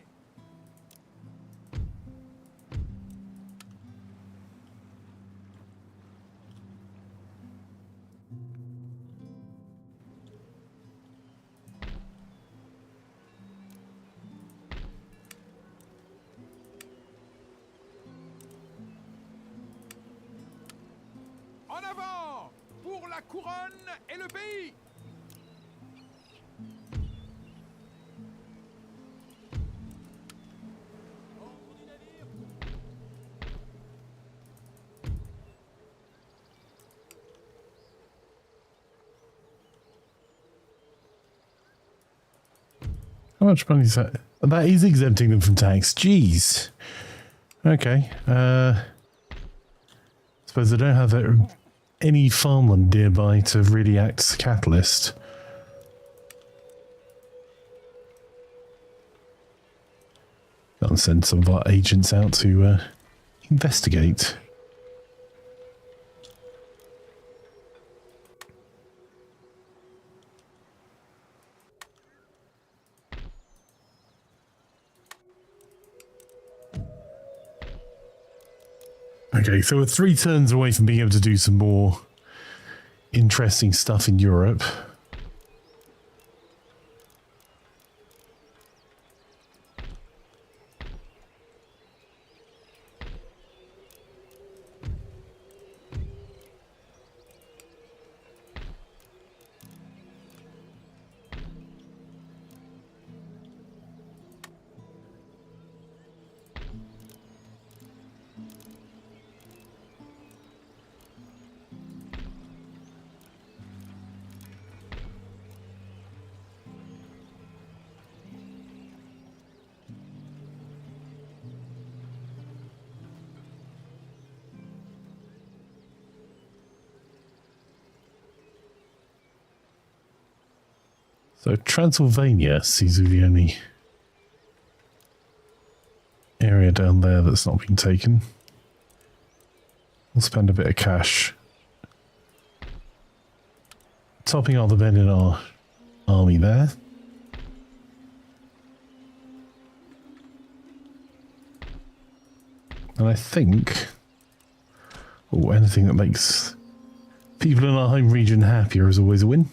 En avant pour la couronne et le pays. Ordre du navire. How much money is that? That is exempting them from tax. Jeez. Okay. Suppose they don't have any farmland nearby to really act as a catalyst. Gotta send some of our agents out to investigate. Okay, so we're 3 turns away from being able to do some more interesting stuff in Europe. So Transylvania seems to be the only area down there that's not been taken. We'll spend a bit of cash topping all the men in our army there. And I think, oh, anything that makes people in our home region happier is always a win.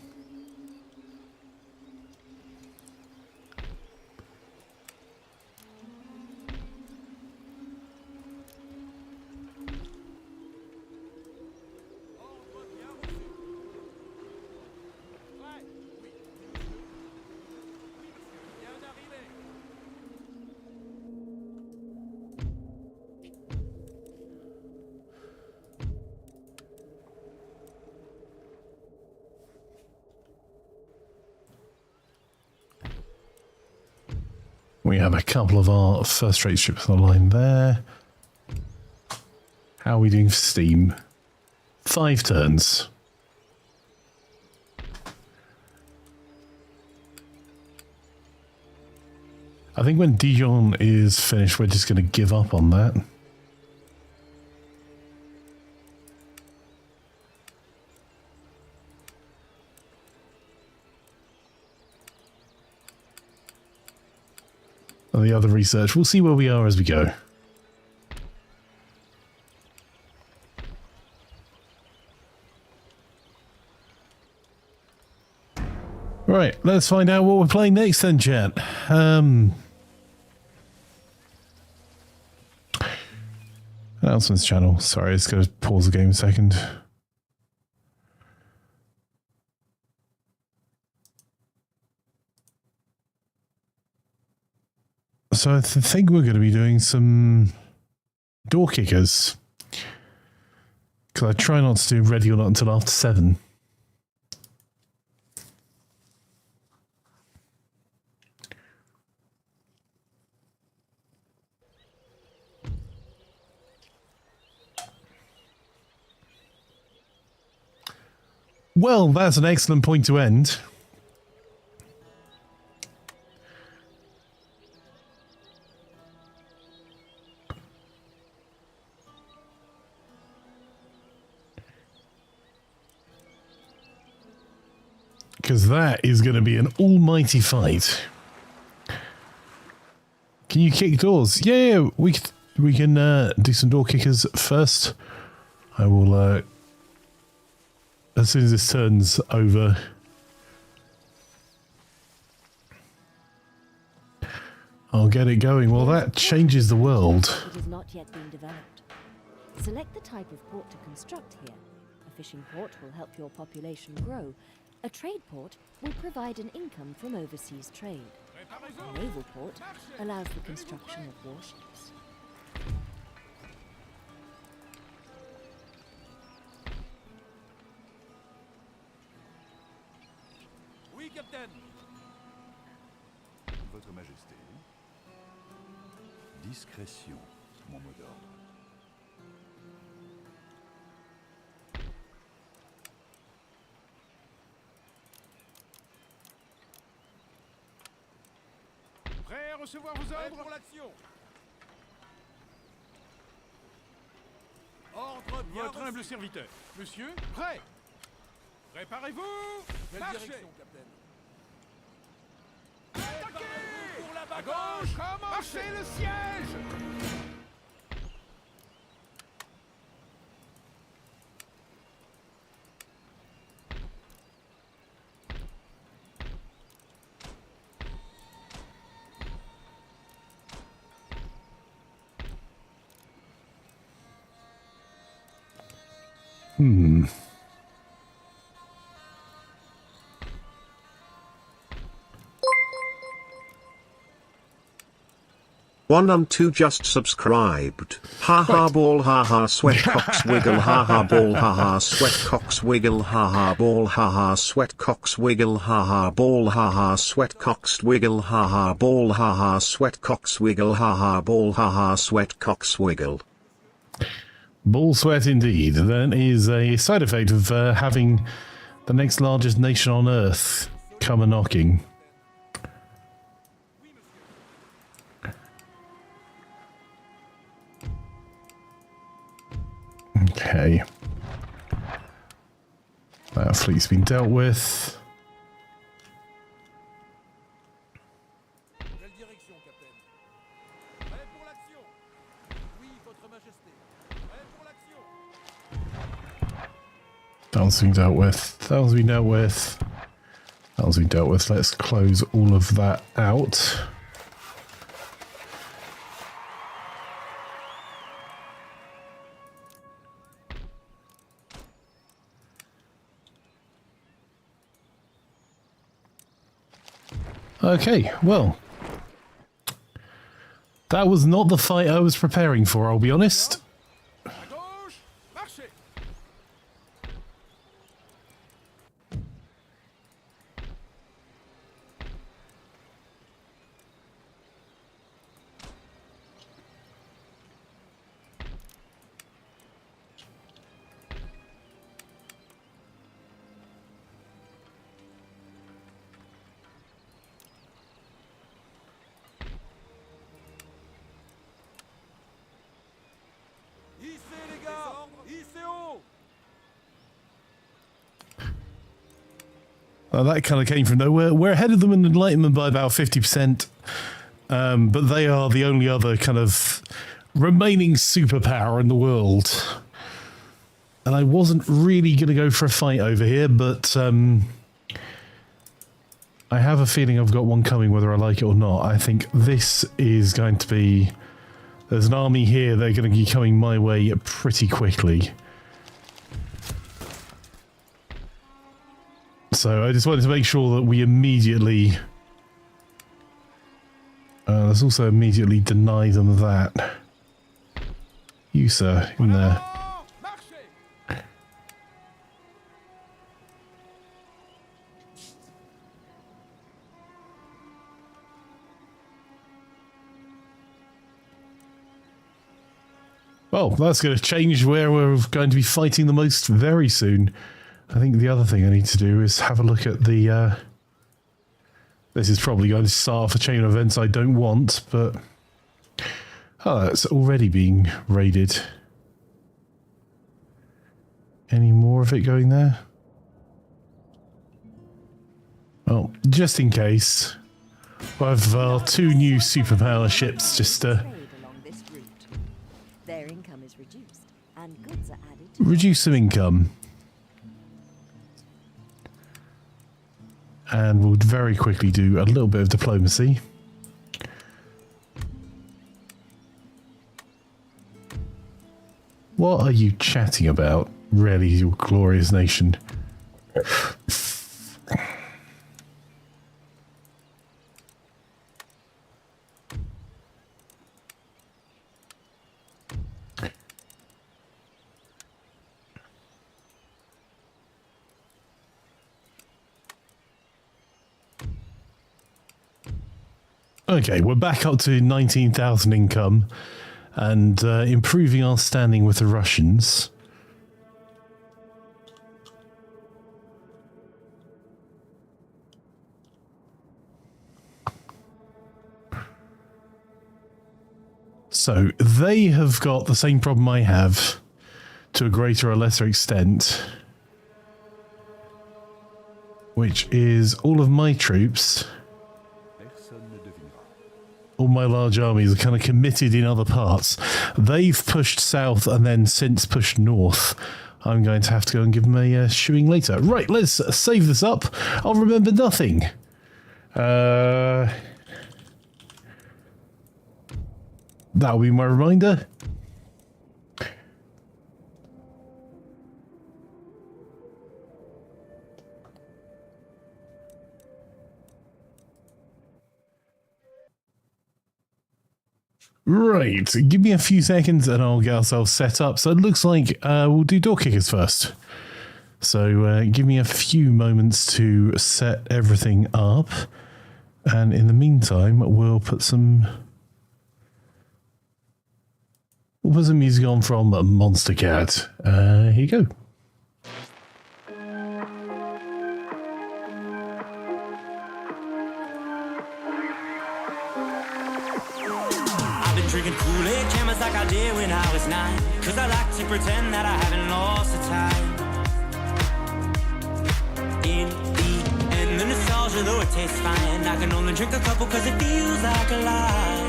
We have a couple of our first-rate ships on the line there. How are we doing for steam? 5 turns. I think when Dijon is finished, we're just going to give up on that. And the other research, we'll see where we are as we go. Right, let's find out what we're playing next then, chat. Announcements channel. Sorry, it's going to pause the game a second. So I think we're going to be doing some door kickers. Because I try not to do ready or not until after 7. Well, that's an excellent point to end. Because that is going to be an almighty fight. Can you kick doors? Yeah, we can do some door kickers first. I will, as soon as this turns over, I'll get it going. Well, that changes the world. It has not yet been developed. Select the type of port to construct here. A fishing port will help your population grow. A trade port will provide an income from overseas trade. A naval port allows the construction of warships. Oui, Capitaine. Votre Majesté. Discrétion, mon mot d'ordre. Prêt à recevoir vos ordres? Prêt pour l'action. Ordre bien Votre humble reçu. serviteur. Monsieur, prêt. Préparez-vous. Quelle Marchez. direction, Capitaine? Attaquez. Pour la À bataille. gauche, commencez le siège. Two just subscribed. Ha ha ball ha ha sweat cocks wiggle ha ha ball ha ha sweat cocks wiggle ha ha ball ha ha sweat cocks wiggle ha ha ball ha ha sweat cocks wiggle ha ha ball ha ha sweat cocks wiggle ha ha ball ha ha sweat cocks wiggle. Ball sweat indeed. That is a side effect of having the next largest nation on Earth come a-knocking. Okay. That fleet's been dealt with. Quelle direction, capitaine? Prêt pour l'action. Oui, votre majesté. Prêt pour l'action. That one's been dealt with. That one's been dealt with. That one's been dealt with. Let's close all of that out. Okay, well, that was not the fight I was preparing for, I'll be honest. À gauche, marchez. Hissez, les gars. Hissez haut. Well, that kind of came from nowhere. We're ahead of them in Enlightenment by about 50%, but they are the only other kind of remaining superpower in the world. And I wasn't really going to go for a fight over here, but I have a feeling I've got one coming whether I like it or not. I think this is going to be... There's an army here, they're going to be coming my way pretty quickly. So I just wanted to make sure that we immediately... let's also immediately deny them that. You, sir, in there. Marchez. Well, that's going to change where we're going to be fighting the most very soon. I think the other thing I need to do is have a look at the... this is probably going to start off a chain of events I don't want, but... Oh, it's already being raided. Any more of it going there? Well, just in case, we'll have our two new superpower ships just to... Their income is reduced, and goods are added to reduce some income. And we'll very quickly do a little bit of diplomacy. What are you chatting about, really, your glorious nation? Okay, we're back up to 19,000 income and improving our standing with the Russians. So they have got the same problem I have to a greater or lesser extent, which is all of my troops. All my large armies are kind of committed in other parts. They've pushed south and then since pushed north. I'm going to have to go and give them a shoeing later. Right, let's save this up. I'll remember nothing. That'll be my reminder. Right, give me a few seconds and I'll get ourselves set up. So it looks like we'll do door kickers first. So give me a few moments to set everything up. And in the meantime, we'll put some music on from Monster Cat. Here you go. Drinking Kool-Aid cameras like I did when I was 9. Cause I like to pretend that I haven't lost the time. In the end, the nostalgia, though it tastes fine, I can only drink a couple cause it feels like a lie.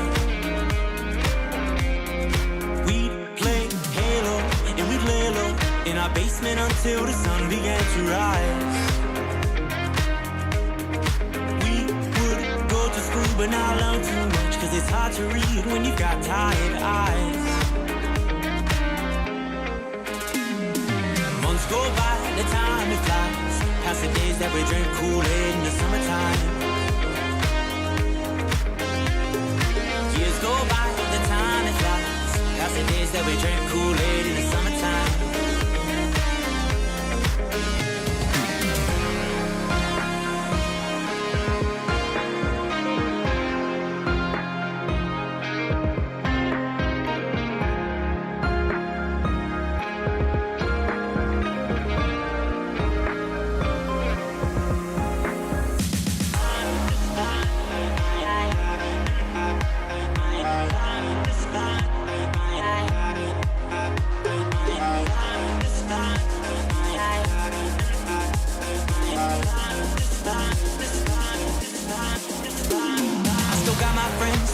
We'd play Halo and we'd lay low in our basement until the sun began to rise. We would go to school but not learn too much, cause it's hard to read when you've got tired eyes. Months go by, the time it flies, past the days that we drink Kool-Aid in the summertime. Years go by, the time it flies, past the days that we drink Kool-Aid in the summertime.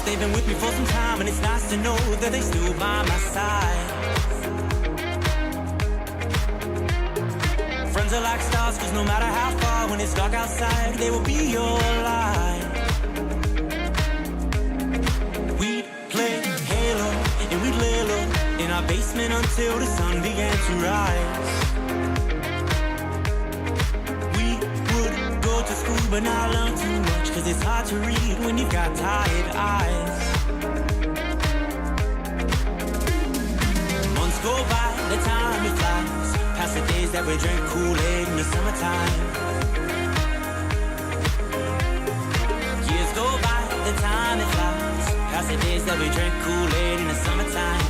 They've been with me for some time, and it's nice to know that they still by my side. Friends are like stars, cause no matter how far, when it's dark outside, they will be your light. We'd play Halo, and we'd lay low in our basement until the sun began to rise. We would go to school, but not learn too much, cause it's hard to read when you've got tired eyes. Months go by, the time it flies, past the days that we drink Kool-Aid in the summertime. Years go by, the time it flies, past the days that we drink Kool-Aid in the summertime.